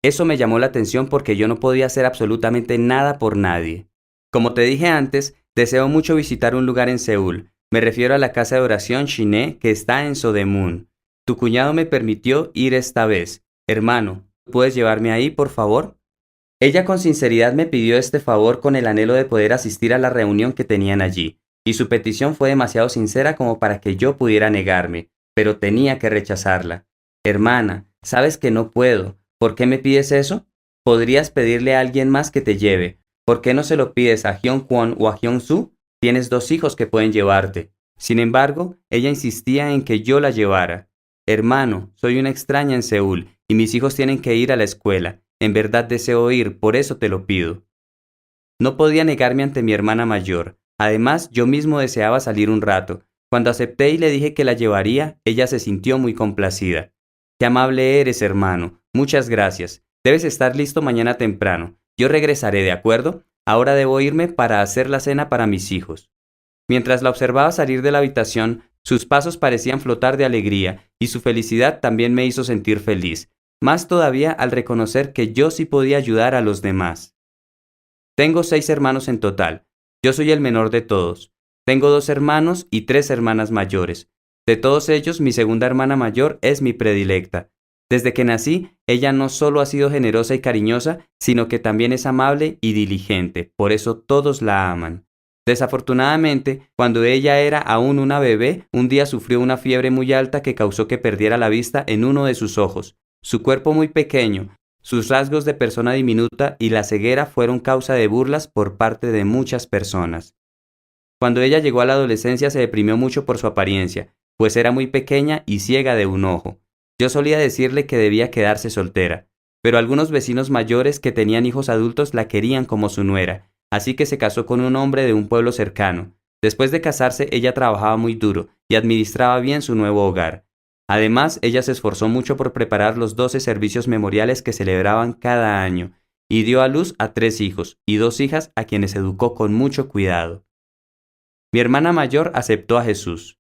Eso me llamó la atención porque yo no podía hacer absolutamente nada por nadie. Como te dije antes, deseo mucho visitar un lugar en Seúl. Me refiero a la casa de oración Shiné que está en Sodaemun. Tu cuñado me permitió ir esta vez. Hermano, ¿puedes llevarme ahí, por favor? Ella con sinceridad me pidió este favor con el anhelo de poder asistir a la reunión que tenían allí, y su petición fue demasiado sincera como para que yo pudiera negarme, pero tenía que rechazarla. Hermana, sabes que no puedo. ¿Por qué me pides eso? Podrías pedirle a alguien más que te lleve. ¿Por qué no se lo pides a Hyun-kwon o a Hyun-soo? Tienes 2 hijos que pueden llevarte. Sin embargo, ella insistía en que yo la llevara. Hermano, soy una extraña en Seúl y mis hijos tienen que ir a la escuela. En verdad deseo ir, por eso te lo pido. No podía negarme ante mi hermana mayor. Además, yo mismo deseaba salir un rato. Cuando acepté y le dije que la llevaría, ella se sintió muy complacida. Qué amable eres, hermano. Muchas gracias. Debes estar listo mañana temprano. Yo regresaré, ¿de acuerdo? Ahora debo irme para hacer la cena para mis hijos. Mientras la observaba salir de la habitación, sus pasos parecían flotar de alegría, y su felicidad también me hizo sentir feliz, más todavía al reconocer que yo sí podía ayudar a los demás. Tengo 6 hermanos en total. Yo soy el menor de todos. Tengo 2 hermanos y 3 hermanas mayores. De todos ellos, mi segunda hermana mayor es mi predilecta. Desde que nací, ella no solo ha sido generosa y cariñosa, sino que también es amable y diligente, por eso todos la aman. Desafortunadamente, cuando ella era aún una bebé, un día sufrió una fiebre muy alta que causó que perdiera la vista en uno de sus ojos. Su cuerpo muy pequeño, sus rasgos de persona diminuta y la ceguera fueron causa de burlas por parte de muchas personas. Cuando ella llegó a la adolescencia se deprimió mucho por su apariencia, pues era muy pequeña y ciega de un ojo. Yo solía decirle que debía quedarse soltera, pero algunos vecinos mayores que tenían hijos adultos la querían como su nuera, así que se casó con un hombre de un pueblo cercano. Después de casarse, ella trabajaba muy duro y administraba bien su nuevo hogar. Además, ella se esforzó mucho por preparar los 12 servicios memoriales que celebraban cada año, y dio a luz a 3 hijos y 2 hijas a quienes educó con mucho cuidado. Mi hermana mayor aceptó a Jesús.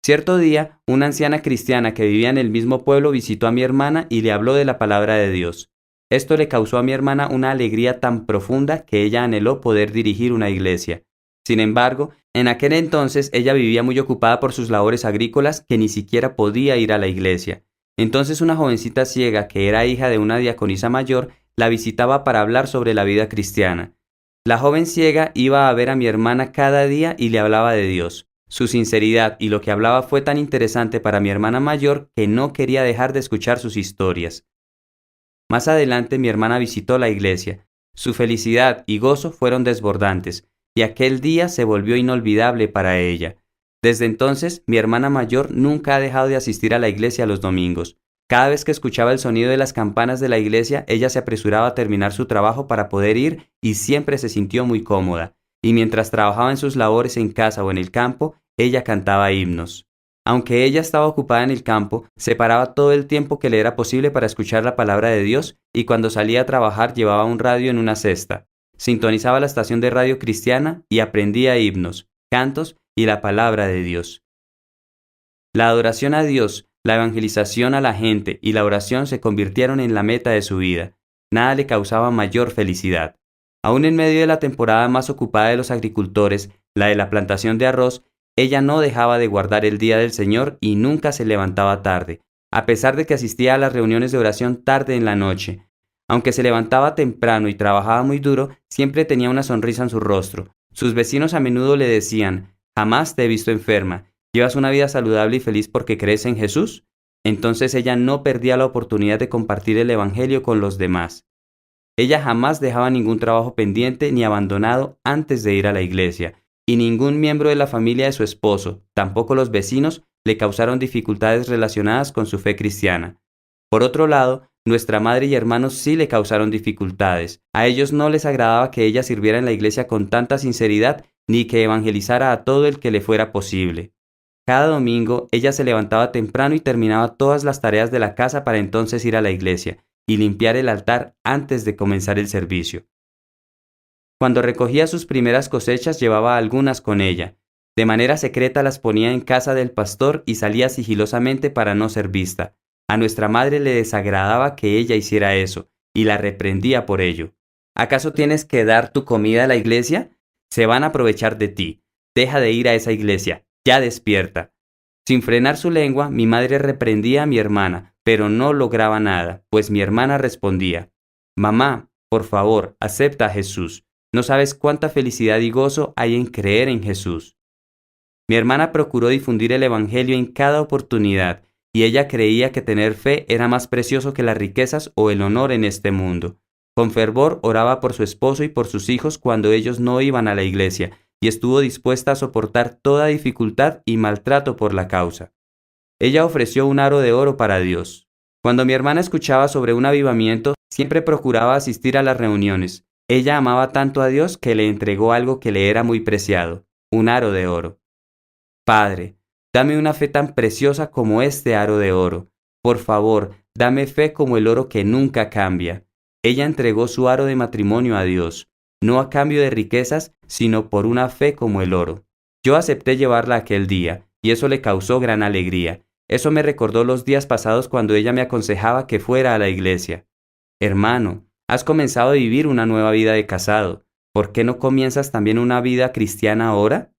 Cierto día, una anciana cristiana que vivía en el mismo pueblo visitó a mi hermana y le habló de la palabra de Dios. Esto le causó a mi hermana una alegría tan profunda que ella anheló poder dirigir una iglesia. Sin embargo, en aquel entonces ella vivía muy ocupada por sus labores agrícolas que ni siquiera podía ir a la iglesia. Entonces una jovencita ciega que era hija de una diaconisa mayor la visitaba para hablar sobre la vida cristiana. La joven ciega iba a ver a mi hermana cada día y le hablaba de Dios. Su sinceridad y lo que hablaba fue tan interesante para mi hermana mayor que no quería dejar de escuchar sus historias. Más adelante mi hermana visitó la iglesia. Su felicidad y gozo fueron desbordantes, y aquel día se volvió inolvidable para ella. Desde entonces, mi hermana mayor nunca ha dejado de asistir a la iglesia los domingos. Cada vez que escuchaba el sonido de las campanas de la iglesia, ella se apresuraba a terminar su trabajo para poder ir y siempre se sintió muy cómoda. Y mientras trabajaba en sus labores en casa o en el campo, ella cantaba himnos. Aunque ella estaba ocupada en el campo, se paraba todo el tiempo que le era posible para escuchar la palabra de Dios y cuando salía a trabajar llevaba un radio en una cesta. Sintonizaba la estación de radio cristiana y aprendía himnos, cantos y la palabra de Dios. La adoración a Dios, la evangelización a la gente y la oración se convirtieron en la meta de su vida. Nada le causaba mayor felicidad. Aún en medio de la temporada más ocupada de los agricultores, la de la plantación de arroz, ella no dejaba de guardar el día del Señor y nunca se levantaba tarde, a pesar de que asistía a las reuniones de oración tarde en la noche. Aunque se levantaba temprano y trabajaba muy duro, siempre tenía una sonrisa en su rostro. Sus vecinos a menudo le decían: «Jamás te he visto enferma. ¿Llevas una vida saludable y feliz porque crees en Jesús?». Entonces ella no perdía la oportunidad de compartir el Evangelio con los demás. Ella jamás dejaba ningún trabajo pendiente ni abandonado antes de ir a la iglesia, y ningún miembro de la familia de su esposo, tampoco los vecinos, le causaron dificultades relacionadas con su fe cristiana. Por otro lado, nuestra madre y hermanos sí le causaron dificultades. A ellos no les agradaba que ella sirviera en la iglesia con tanta sinceridad ni que evangelizara a todo el que le fuera posible. Cada domingo ella se levantaba temprano y terminaba todas las tareas de la casa para entonces ir a la iglesia y limpiar el altar antes de comenzar el servicio. Cuando recogía sus primeras cosechas llevaba algunas con ella. De manera secreta las ponía en casa del pastor y salía sigilosamente para no ser vista. A nuestra madre le desagradaba que ella hiciera eso, y la reprendía por ello. ¿Acaso tienes que dar tu comida a la iglesia? Se van a aprovechar de ti. Deja de ir a esa iglesia. Ya despierta. Sin frenar su lengua, mi madre reprendía a mi hermana, pero no lograba nada, pues mi hermana respondía: «Mamá, por favor, acepta a Jesús. No sabes cuánta felicidad y gozo hay en creer en Jesús». Mi hermana procuró difundir el Evangelio en cada oportunidad, y ella creía que tener fe era más precioso que las riquezas o el honor en este mundo. Con fervor oraba por su esposo y por sus hijos cuando ellos no iban a la iglesia, y estuvo dispuesta a soportar toda dificultad y maltrato por la causa. Ella ofreció un aro de oro para Dios. Cuando mi hermana escuchaba sobre un avivamiento, siempre procuraba asistir a las reuniones. Ella amaba tanto a Dios que le entregó algo que le era muy preciado, un aro de oro. Padre, dame una fe tan preciosa como este aro de oro. Por favor, dame fe como el oro que nunca cambia. Ella entregó su aro de matrimonio a Dios, no a cambio de riquezas, sino por una fe como el oro. Yo acepté llevarla aquel día, y eso le causó gran alegría. Eso me recordó los días pasados cuando ella me aconsejaba que fuera a la iglesia. Hermano, has comenzado a vivir una nueva vida de casado. ¿Por qué no comienzas también una vida cristiana ahora?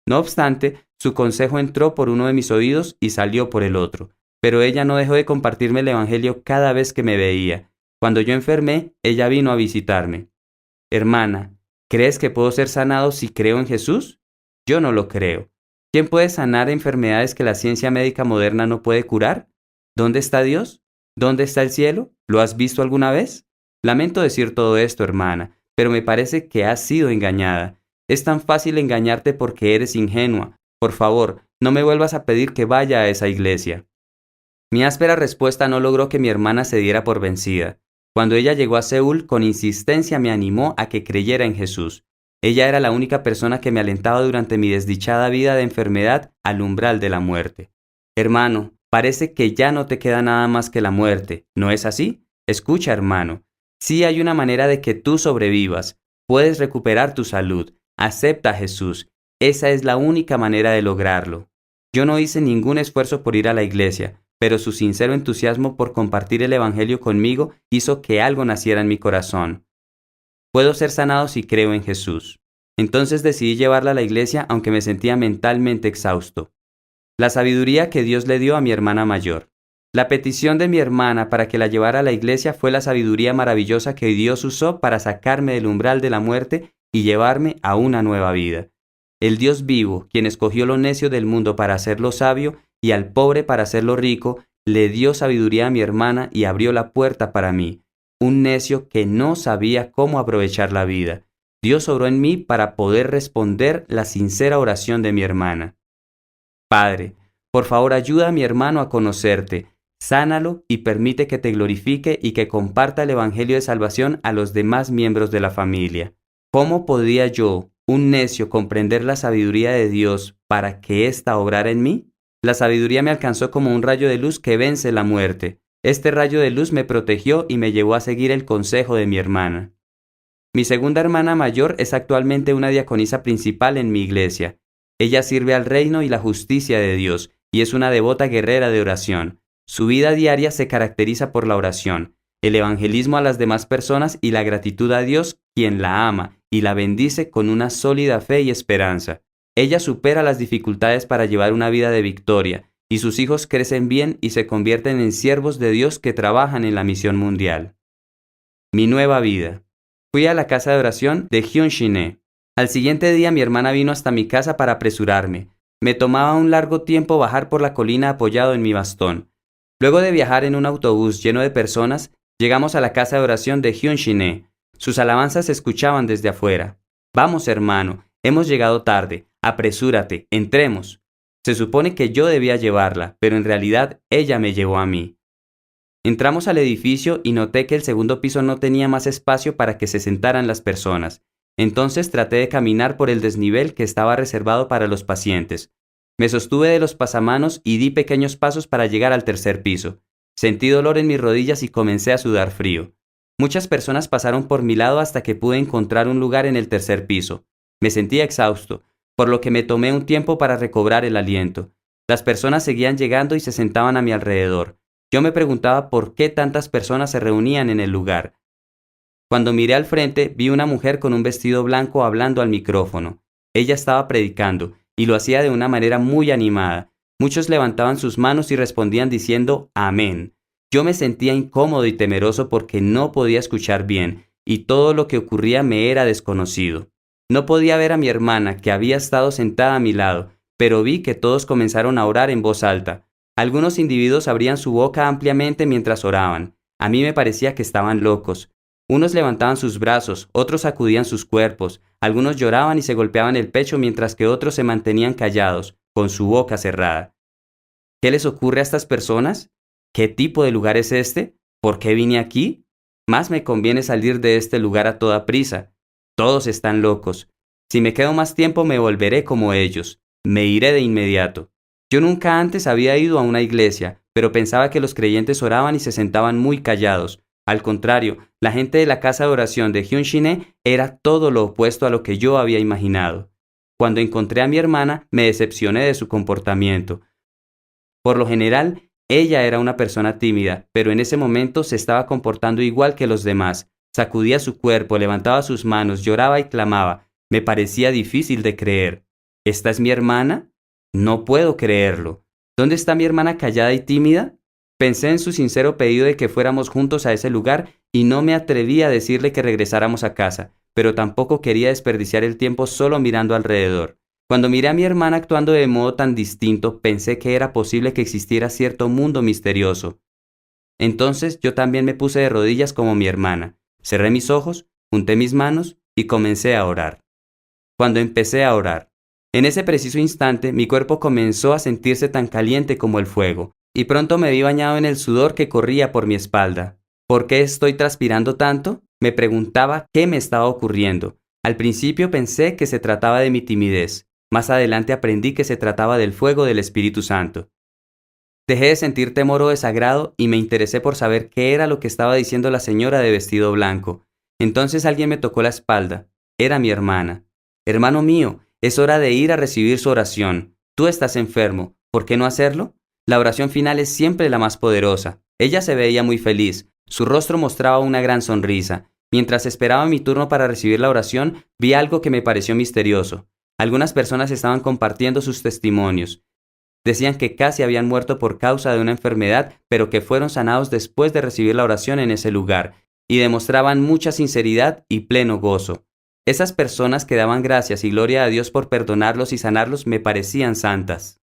No obstante, su consejo entró por uno de mis oídos y salió por el otro, pero ella no dejó de compartirme el Evangelio cada vez que me veía. Cuando yo enfermé, ella vino a visitarme. Hermana, ¿crees que puedo ser sanado si creo en Jesús? Yo no lo creo. ¿Quién puede sanar enfermedades que la ciencia médica moderna no puede curar? ¿Dónde está Dios? ¿Dónde está el cielo? ¿Lo has visto alguna vez? Lamento decir todo esto, hermana, pero me parece que has sido engañada. Es tan fácil engañarte porque eres ingenua. Por favor, no me vuelvas a pedir que vaya a esa iglesia. Mi áspera respuesta no logró que mi hermana se diera por vencida. Cuando ella llegó a Seúl, con insistencia me animó a que creyera en Jesús. Ella era la única persona que me alentaba durante mi desdichada vida de enfermedad al umbral de la muerte. Hermano, parece que ya no te queda nada más que la muerte, ¿no es así? Escucha, hermano. Sí hay una manera de que tú sobrevivas. Puedes recuperar tu salud. Acepta a Jesús. Esa es la única manera de lograrlo. Yo no hice ningún esfuerzo por ir a la iglesia, pero su sincero entusiasmo por compartir el Evangelio conmigo hizo que algo naciera en mi corazón. Puedo ser sanado si creo en Jesús. Entonces decidí llevarla a la iglesia aunque me sentía mentalmente exhausto. La sabiduría que Dios le dio a mi hermana mayor. La petición de mi hermana para que la llevara a la iglesia fue la sabiduría maravillosa que Dios usó para sacarme del umbral de la muerte y llevarme a una nueva vida. El Dios vivo, quien escogió lo necio del mundo para hacerlo sabio y al pobre para hacerlo rico, le dio sabiduría a mi hermana y abrió la puerta para mí, un necio que no sabía cómo aprovechar la vida. Dios obró en mí para poder responder la sincera oración de mi hermana. Padre, por favor ayuda a mi hermano a conocerte, sánalo y permite que te glorifique y que comparta el Evangelio de salvación a los demás miembros de la familia. ¿Cómo podía yo, un necio, comprender la sabiduría de Dios para que ésta obrara en mí? La sabiduría me alcanzó como un rayo de luz que vence la muerte. Este rayo de luz me protegió y me llevó a seguir el consejo de mi hermana. Mi segunda hermana mayor es actualmente una diaconisa principal en mi iglesia. Ella sirve al reino y la justicia de Dios y es una devota guerrera de oración. Su vida diaria se caracteriza por la oración, el evangelismo a las demás personas y la gratitud a Dios, quien la ama y la bendice con una sólida fe y esperanza. Ella supera las dificultades para llevar una vida de victoria, y sus hijos crecen bien y se convierten en siervos de Dios que trabajan en la misión mundial. Mi nueva vida. Fui a la casa de oración de Hyun-Shin. Al siguiente día mi hermana vino hasta mi casa para apresurarme. Me tomaba un largo tiempo bajar por la colina apoyado en mi bastón. Luego de viajar en un autobús lleno de personas, llegamos a la casa de oración de Hyun-Shin. Sus alabanzas se escuchaban desde afuera. Vamos, hermano, hemos llegado tarde. Apresúrate, entremos. Se supone que yo debía llevarla, pero en realidad ella me llevó a mí. Entramos al edificio y noté que el segundo piso no tenía más espacio para que se sentaran las personas. Entonces traté de caminar por el desnivel que estaba reservado para los pacientes. Me sostuve de los pasamanos y di pequeños pasos para llegar al tercer piso. Sentí dolor en mis rodillas y comencé a sudar frío. Muchas personas pasaron por mi lado hasta que pude encontrar un lugar en el tercer piso. Me sentía exhausto, por lo que me tomé un tiempo para recobrar el aliento. Las personas seguían llegando y se sentaban a mi alrededor. Yo me preguntaba por qué tantas personas se reunían en el lugar. Cuando miré al frente, vi una mujer con un vestido blanco hablando al micrófono. Ella estaba predicando, y lo hacía de una manera muy animada. Muchos levantaban sus manos y respondían diciendo «Amén». Yo me sentía incómodo y temeroso porque no podía escuchar bien, y todo lo que ocurría me era desconocido. No podía ver a mi hermana, que había estado sentada a mi lado, pero vi que todos comenzaron a orar en voz alta. Algunos individuos abrían su boca ampliamente mientras oraban. A mí me parecía que estaban locos. Unos levantaban sus brazos, otros sacudían sus cuerpos, algunos lloraban y se golpeaban el pecho mientras que otros se mantenían callados, con su boca cerrada. ¿Qué les ocurre a estas personas? ¿Qué tipo de lugar es este? ¿Por qué vine aquí? Más me conviene salir de este lugar a toda prisa. Todos están locos. Si me quedo más tiempo me volveré como ellos. Me iré de inmediato. Yo nunca antes había ido a una iglesia, pero pensaba que los creyentes oraban y se sentaban muy callados. Al contrario, la gente de la casa de oración de Hyun-Shin era todo lo opuesto a lo que yo había imaginado. Cuando encontré a mi hermana, me decepcioné de su comportamiento. Por lo general, ella era una persona tímida, pero en ese momento se estaba comportando igual que los demás. Sacudía su cuerpo, levantaba sus manos, lloraba y clamaba. Me parecía difícil de creer. ¿Esta es mi hermana? No puedo creerlo. ¿Dónde está mi hermana callada y tímida? Pensé en su sincero pedido de que fuéramos juntos a ese lugar y no me atreví a decirle que regresáramos a casa, pero tampoco quería desperdiciar el tiempo solo mirando alrededor. Cuando miré a mi hermana actuando de modo tan distinto, pensé que era posible que existiera cierto mundo misterioso. Entonces yo también me puse de rodillas como mi hermana, cerré mis ojos, junté mis manos y comencé a orar. Cuando empecé a orar, en ese preciso instante mi cuerpo comenzó a sentirse tan caliente como el fuego, y pronto me vi bañado en el sudor que corría por mi espalda. ¿Por qué estoy transpirando tanto? Me preguntaba qué me estaba ocurriendo. Al principio pensé que se trataba de mi timidez. Más adelante aprendí que se trataba del fuego del Espíritu Santo. Dejé de sentir temor o desagrado y me interesé por saber qué era lo que estaba diciendo la señora de vestido blanco. Entonces alguien me tocó la espalda. Era mi hermana. Hermano mío, es hora de ir a recibir su oración. Tú estás enfermo. ¿Por qué no hacerlo? La oración final es siempre la más poderosa. Ella se veía muy feliz. Su rostro mostraba una gran sonrisa. Mientras esperaba mi turno para recibir la oración, vi algo que me pareció misterioso. Algunas personas estaban compartiendo sus testimonios. Decían que casi habían muerto por causa de una enfermedad, pero que fueron sanados después de recibir la oración en ese lugar, y demostraban mucha sinceridad y pleno gozo. Esas personas que daban gracias y gloria a Dios por perdonarlos y sanarlos me parecían santas.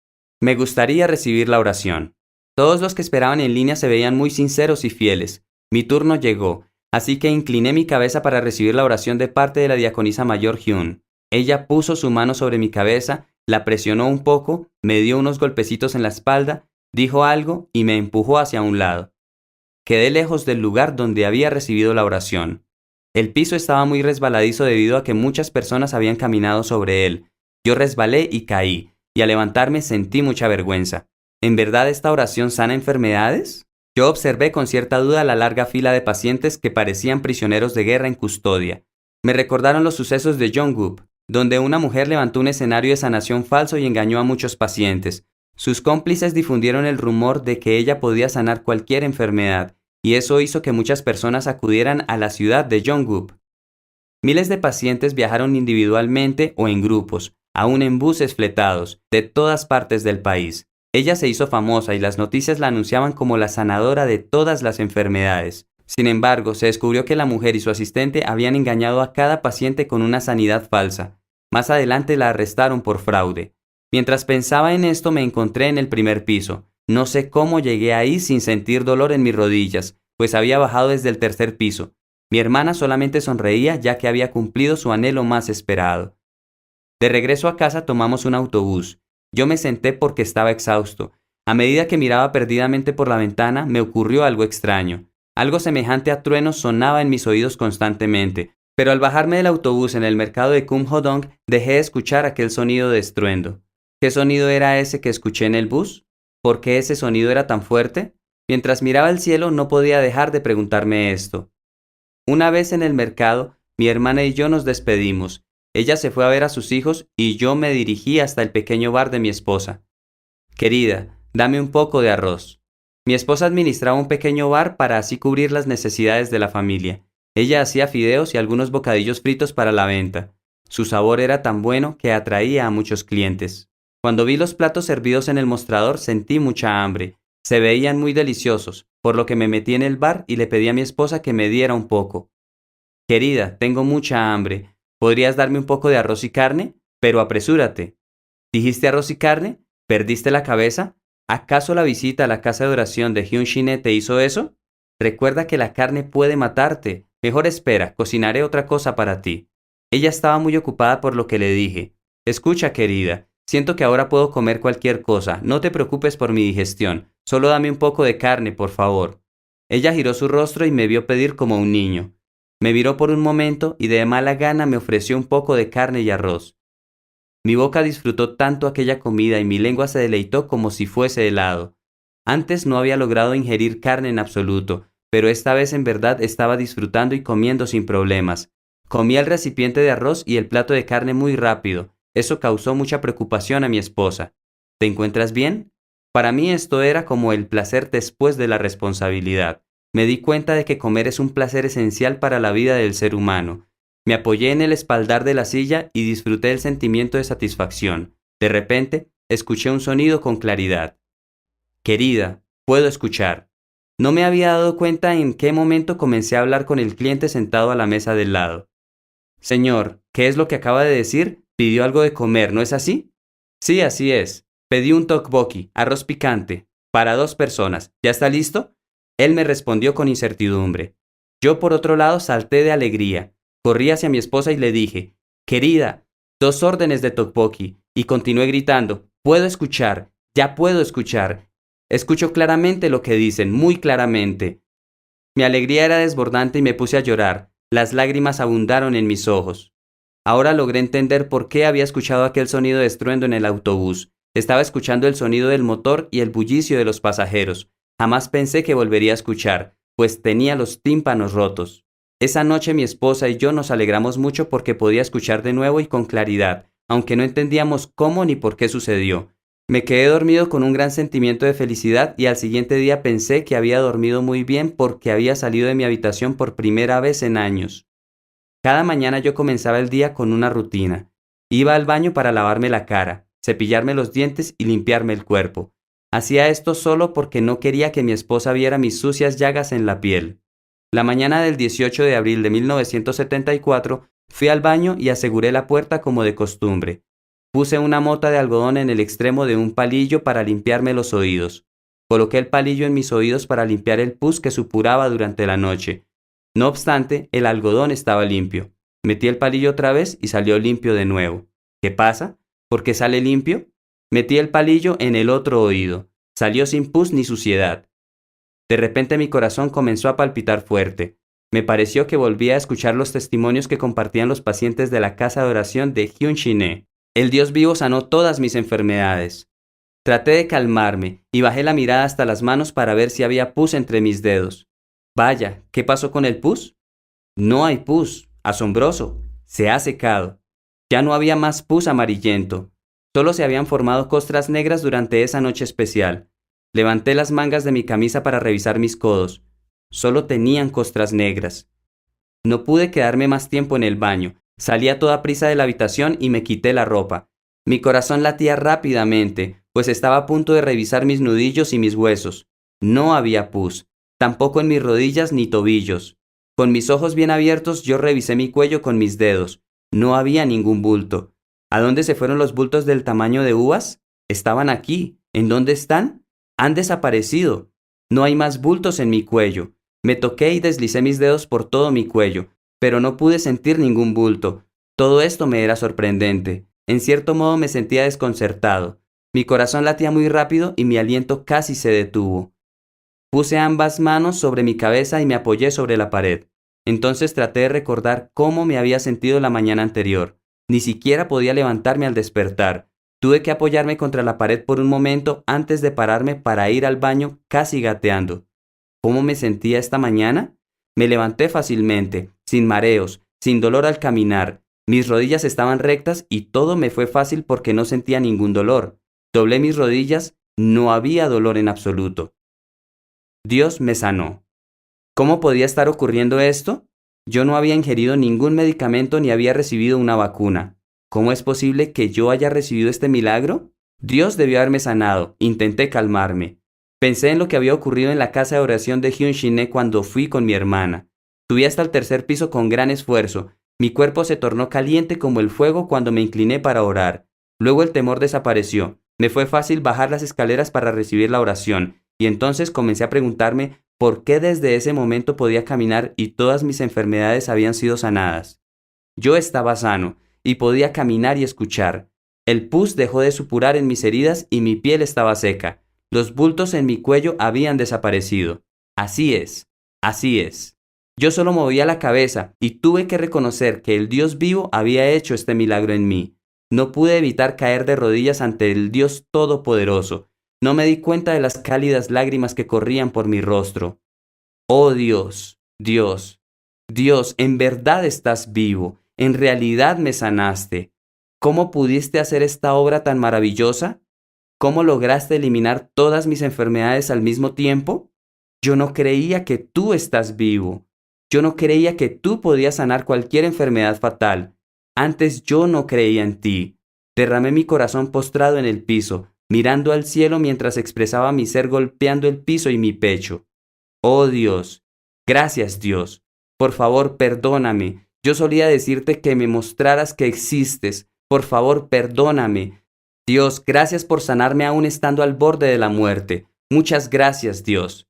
Me gustaría recibir la oración. Todos los que esperaban en línea se veían muy sinceros y fieles. Mi turno llegó, así que incliné mi cabeza para recibir la oración de parte de la diaconisa mayor Hyun. Ella puso su mano sobre mi cabeza, la presionó un poco, me dio unos golpecitos en la espalda, dijo algo y me empujó hacia un lado. Quedé lejos del lugar donde había recibido la oración. El piso estaba muy resbaladizo debido a que muchas personas habían caminado sobre él. Yo resbalé y caí, y al levantarme sentí mucha vergüenza. ¿En verdad esta oración sana enfermedades? Yo observé con cierta duda la larga fila de pacientes que parecían prisioneros de guerra en custodia. Me recordaron los sucesos de Jonggup, donde una mujer levantó un escenario de sanación falso y engañó a muchos pacientes. Sus cómplices difundieron el rumor de que ella podía sanar cualquier enfermedad, y eso hizo que muchas personas acudieran a la ciudad de Jonggup. Miles de pacientes viajaron individualmente o en grupos, aún en buses fletados, de todas partes del país. Ella se hizo famosa y las noticias la anunciaban como la sanadora de todas las enfermedades. Sin embargo, se descubrió que la mujer y su asistente habían engañado a cada paciente con una sanidad falsa. Más adelante la arrestaron por fraude. Mientras pensaba en esto me encontré en el primer piso. No sé cómo llegué ahí sin sentir dolor en mis rodillas, pues había bajado desde el tercer piso. Mi hermana solamente sonreía ya que había cumplido su anhelo más esperado. De regreso a casa tomamos un autobús. Yo me senté porque estaba exhausto. A medida que miraba perdidamente por la ventana, me ocurrió algo extraño. Algo semejante a truenos sonaba en mis oídos constantemente, pero al bajarme del autobús en el mercado de Kumhodong, dejé de escuchar aquel sonido de estruendo. ¿Qué sonido era ese que escuché en el bus? ¿Por qué ese sonido era tan fuerte? Mientras miraba el cielo no podía dejar de preguntarme esto. Una vez en el mercado, mi hermana y yo nos despedimos. Ella se fue a ver a sus hijos y yo me dirigí hasta el pequeño bar de mi esposa. Querida, dame un poco de arroz. Mi esposa administraba un pequeño bar para así cubrir las necesidades de la familia. Ella hacía fideos y algunos bocadillos fritos para la venta. Su sabor era tan bueno que atraía a muchos clientes. Cuando vi los platos servidos en el mostrador sentí mucha hambre. Se veían muy deliciosos, por lo que me metí en el bar y le pedí a mi esposa que me diera un poco. Querida, tengo mucha hambre. ¿Podrías darme un poco de arroz y carne? Pero apresúrate. ¿Dijiste arroz y carne? ¿Perdiste la cabeza? ¿Acaso la visita a la casa de oración de Hyun Shine te hizo eso? Recuerda que la carne puede matarte. Mejor espera, cocinaré otra cosa para ti. Ella estaba muy ocupada por lo que le dije. Escucha, querida, siento que ahora puedo comer cualquier cosa. No te preocupes por mi digestión. Solo dame un poco de carne, por favor. Ella giró su rostro y me vio pedir como un niño. Me miró por un momento y de mala gana me ofreció un poco de carne y arroz. Mi boca disfrutó tanto aquella comida y mi lengua se deleitó como si fuese helado. Antes no había logrado ingerir carne en absoluto, pero esta vez en verdad estaba disfrutando y comiendo sin problemas. Comí el recipiente de arroz y el plato de carne muy rápido. Eso causó mucha preocupación a mi esposa. ¿Te encuentras bien? Para mí esto era como el placer después de la responsabilidad. Me di cuenta de que comer es un placer esencial para la vida del ser humano. Me apoyé en el espaldar de la silla y disfruté el sentimiento de satisfacción. De repente, escuché un sonido con claridad. Querida, puedo escuchar. No me había dado cuenta en qué momento comencé a hablar con el cliente sentado a la mesa del lado. Señor, ¿qué es lo que acaba de decir? Pidió algo de comer, ¿no es así? Sí, así es. Pedí un tteokbokki, arroz picante, para 2 personas. ¿Ya está listo? Él me respondió con incertidumbre. Yo, por otro lado, salté de alegría. Corrí hacia mi esposa y le dije, querida, 2 órdenes de tteokbokki, y continué gritando, puedo escuchar, ya puedo escuchar. Escucho claramente lo que dicen, muy claramente. Mi alegría era desbordante y me puse a llorar. Las lágrimas abundaron en mis ojos. Ahora logré entender por qué había escuchado aquel sonido de estruendo en el autobús. Estaba escuchando el sonido del motor y el bullicio de los pasajeros. Jamás pensé que volvería a escuchar, pues tenía los tímpanos rotos. Esa noche mi esposa y yo nos alegramos mucho porque podía escuchar de nuevo y con claridad, aunque no entendíamos cómo ni por qué sucedió. Me quedé dormido con un gran sentimiento de felicidad y al siguiente día pensé que había dormido muy bien porque había salido de mi habitación por primera vez en años. Cada mañana yo comenzaba el día con una rutina. Iba al baño para lavarme la cara, cepillarme los dientes y limpiarme el cuerpo. Hacía esto solo porque no quería que mi esposa viera mis sucias llagas en la piel. La mañana del 18 de abril de 1974 fui al baño y aseguré la puerta como de costumbre. Puse una mota de algodón en el extremo de un palillo para limpiarme los oídos. Coloqué el palillo en mis oídos para limpiar el pus que supuraba durante la noche. No obstante, el algodón estaba limpio. Metí el palillo otra vez y salió limpio de nuevo. ¿Qué pasa? ¿Por qué sale limpio? Metí el palillo en el otro oído. Salió sin pus ni suciedad. De repente mi corazón comenzó a palpitar fuerte. Me pareció que volvía a escuchar los testimonios que compartían los pacientes de la casa de oración de Hyun Shin-e. El Dios vivo sanó todas mis enfermedades. Traté de calmarme y bajé la mirada hasta las manos para ver si había pus entre mis dedos. Vaya, ¿qué pasó con el pus? No hay pus. Asombroso. Se ha secado. Ya no había más pus amarillento. Solo se habían formado costras negras durante esa noche especial. Levanté las mangas de mi camisa para revisar mis codos. Solo tenían costras negras. No pude quedarme más tiempo en el baño. Salí a toda prisa de la habitación y me quité la ropa. Mi corazón latía rápidamente, pues estaba a punto de revisar mis nudillos y mis huesos. No había pus, tampoco en mis rodillas ni tobillos. Con mis ojos bien abiertos yo revisé mi cuello con mis dedos. No había ningún bulto. ¿A dónde se fueron los bultos del tamaño de uvas? Estaban aquí. ¿En dónde están? Han desaparecido. No hay más bultos en mi cuello. Me toqué y deslicé mis dedos por todo mi cuello, pero no pude sentir ningún bulto. Todo esto me era sorprendente. En cierto modo me sentía desconcertado. Mi corazón latía muy rápido y mi aliento casi se detuvo. Puse ambas manos sobre mi cabeza y me apoyé sobre la pared. Entonces traté de recordar cómo me había sentido la mañana anterior. Ni siquiera podía levantarme al despertar. Tuve que apoyarme contra la pared por un momento antes de pararme para ir al baño casi gateando. ¿Cómo me sentía esta mañana? Me levanté fácilmente, sin mareos, sin dolor al caminar. Mis rodillas estaban rectas y todo me fue fácil porque no sentía ningún dolor. Doblé mis rodillas, no había dolor en absoluto. Dios me sanó. ¿Cómo podía estar ocurriendo esto? Yo no había ingerido ningún medicamento ni había recibido una vacuna. ¿Cómo es posible que yo haya recibido este milagro? Dios debió haberme sanado. Intenté calmarme. Pensé en lo que había ocurrido en la casa de oración de Hyun Shin-e cuando fui con mi hermana. Subí hasta el 3er piso con gran esfuerzo. Mi cuerpo se tornó caliente como el fuego cuando me incliné para orar. Luego el temor desapareció. Me fue fácil bajar las escaleras para recibir la oración, y entonces comencé a preguntarme por qué desde ese momento podía caminar y todas mis enfermedades habían sido sanadas. Yo estaba sano, y podía caminar y escuchar. El pus dejó de supurar en mis heridas y mi piel estaba seca. Los bultos en mi cuello habían desaparecido. Así es, así es. Yo solo movía la cabeza y tuve que reconocer que el Dios vivo había hecho este milagro en mí. No pude evitar caer de rodillas ante el Dios Todopoderoso. No me di cuenta de las cálidas lágrimas que corrían por mi rostro. Oh Dios, Dios, Dios, en verdad estás vivo. En realidad me sanaste. ¿Cómo pudiste hacer esta obra tan maravillosa? ¿Cómo lograste eliminar todas mis enfermedades al mismo tiempo? Yo no creía que tú estás vivo. Yo no creía que tú podías sanar cualquier enfermedad fatal. Antes yo no creía en ti. Derramé mi corazón postrado en el piso, mirando al cielo mientras expresaba mi ser golpeando el piso y mi pecho. Oh Dios, gracias Dios. Por favor, perdóname. Yo solía decirte que me mostraras que existes. Por favor, perdóname. Dios, gracias por sanarme aún estando al borde de la muerte. Muchas gracias, Dios.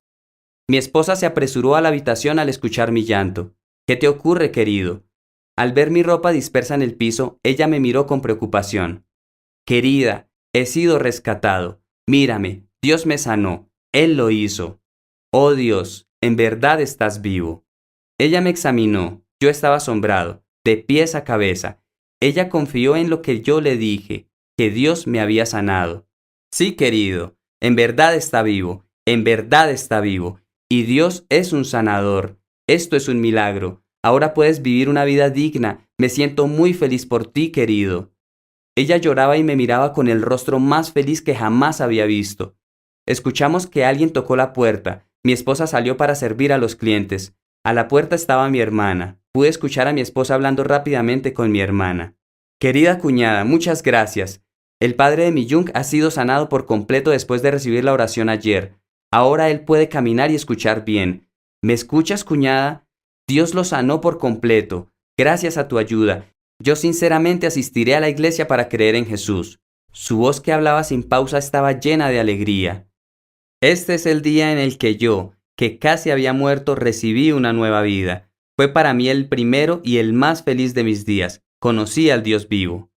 Mi esposa se apresuró a la habitación al escuchar mi llanto. ¿Qué te ocurre, querido? Al ver mi ropa dispersa en el piso, ella me miró con preocupación. Querida, he sido rescatado. Mírame, Dios me sanó. Él lo hizo. Oh Dios, en verdad estás vivo. Ella me examinó. Yo estaba asombrado, de pies a cabeza. Ella confió en lo que yo le dije, que Dios me había sanado. Sí, querido, en verdad está vivo, en verdad está vivo. Y Dios es un sanador. Esto es un milagro. Ahora puedes vivir una vida digna. Me siento muy feliz por ti, querido. Ella lloraba y me miraba con el rostro más feliz que jamás había visto. Escuchamos que alguien tocó la puerta. Mi esposa salió para servir a los clientes. A la puerta estaba mi hermana. Pude escuchar a mi esposa hablando rápidamente con mi hermana. Querida cuñada, muchas gracias. El padre de mi Jung ha sido sanado por completo después de recibir la oración ayer. Ahora él puede caminar y escuchar bien. ¿Me escuchas, cuñada? Dios lo sanó por completo. Gracias a tu ayuda. Yo sinceramente asistiré a la iglesia para creer en Jesús. Su voz que hablaba sin pausa estaba llena de alegría. Este es el día en el que yo, que casi había muerto, recibí una nueva vida. Fue para mí el primero y el más feliz de mis días. Conocí al Dios vivo.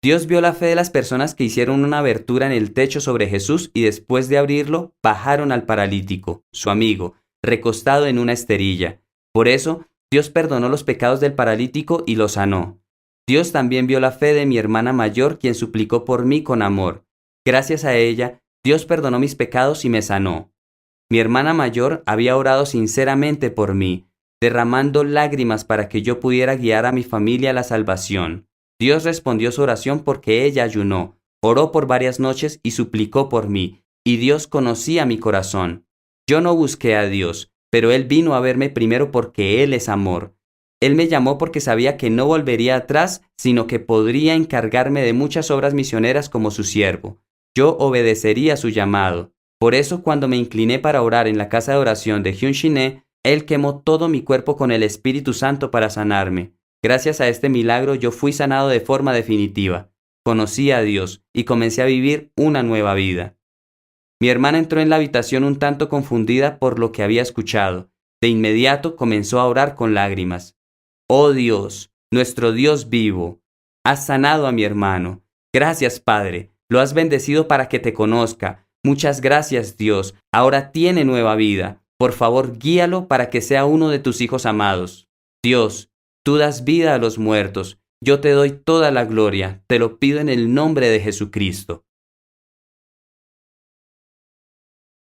Dios vio la fe de las personas que hicieron una abertura en el techo sobre Jesús y después de abrirlo, bajaron al paralítico, su amigo, recostado en una esterilla. Por eso, Dios perdonó los pecados del paralítico y lo sanó. Dios también vio la fe de mi hermana mayor, quien suplicó por mí con amor. Gracias a ella, Dios perdonó mis pecados y me sanó. Mi hermana mayor había orado sinceramente por mí, derramando lágrimas para que yo pudiera guiar a mi familia a la salvación. Dios respondió su oración porque ella ayunó, oró por varias noches y suplicó por mí, y Dios conocía mi corazón. Yo no busqué a Dios, pero Él vino a verme primero porque Él es amor. Él me llamó porque sabía que no volvería atrás, sino que podría encargarme de muchas obras misioneras como su siervo. Yo obedecería su llamado. Por eso, cuando me incliné para orar en la casa de oración de Hyun Shin-e, Él quemó todo mi cuerpo con el Espíritu Santo para sanarme. Gracias a este milagro yo fui sanado de forma definitiva. Conocí a Dios y comencé a vivir una nueva vida. Mi hermana entró en la habitación un tanto confundida por lo que había escuchado. De inmediato comenzó a orar con lágrimas. Oh Dios, nuestro Dios vivo, has sanado a mi hermano. Gracias, Padre, lo has bendecido para que te conozca. Muchas gracias, Dios, ahora tiene nueva vida. Por favor, guíalo para que sea uno de tus hijos amados. Dios, tú das vida a los muertos. Yo te doy toda la gloria, te lo pido en el nombre de Jesucristo.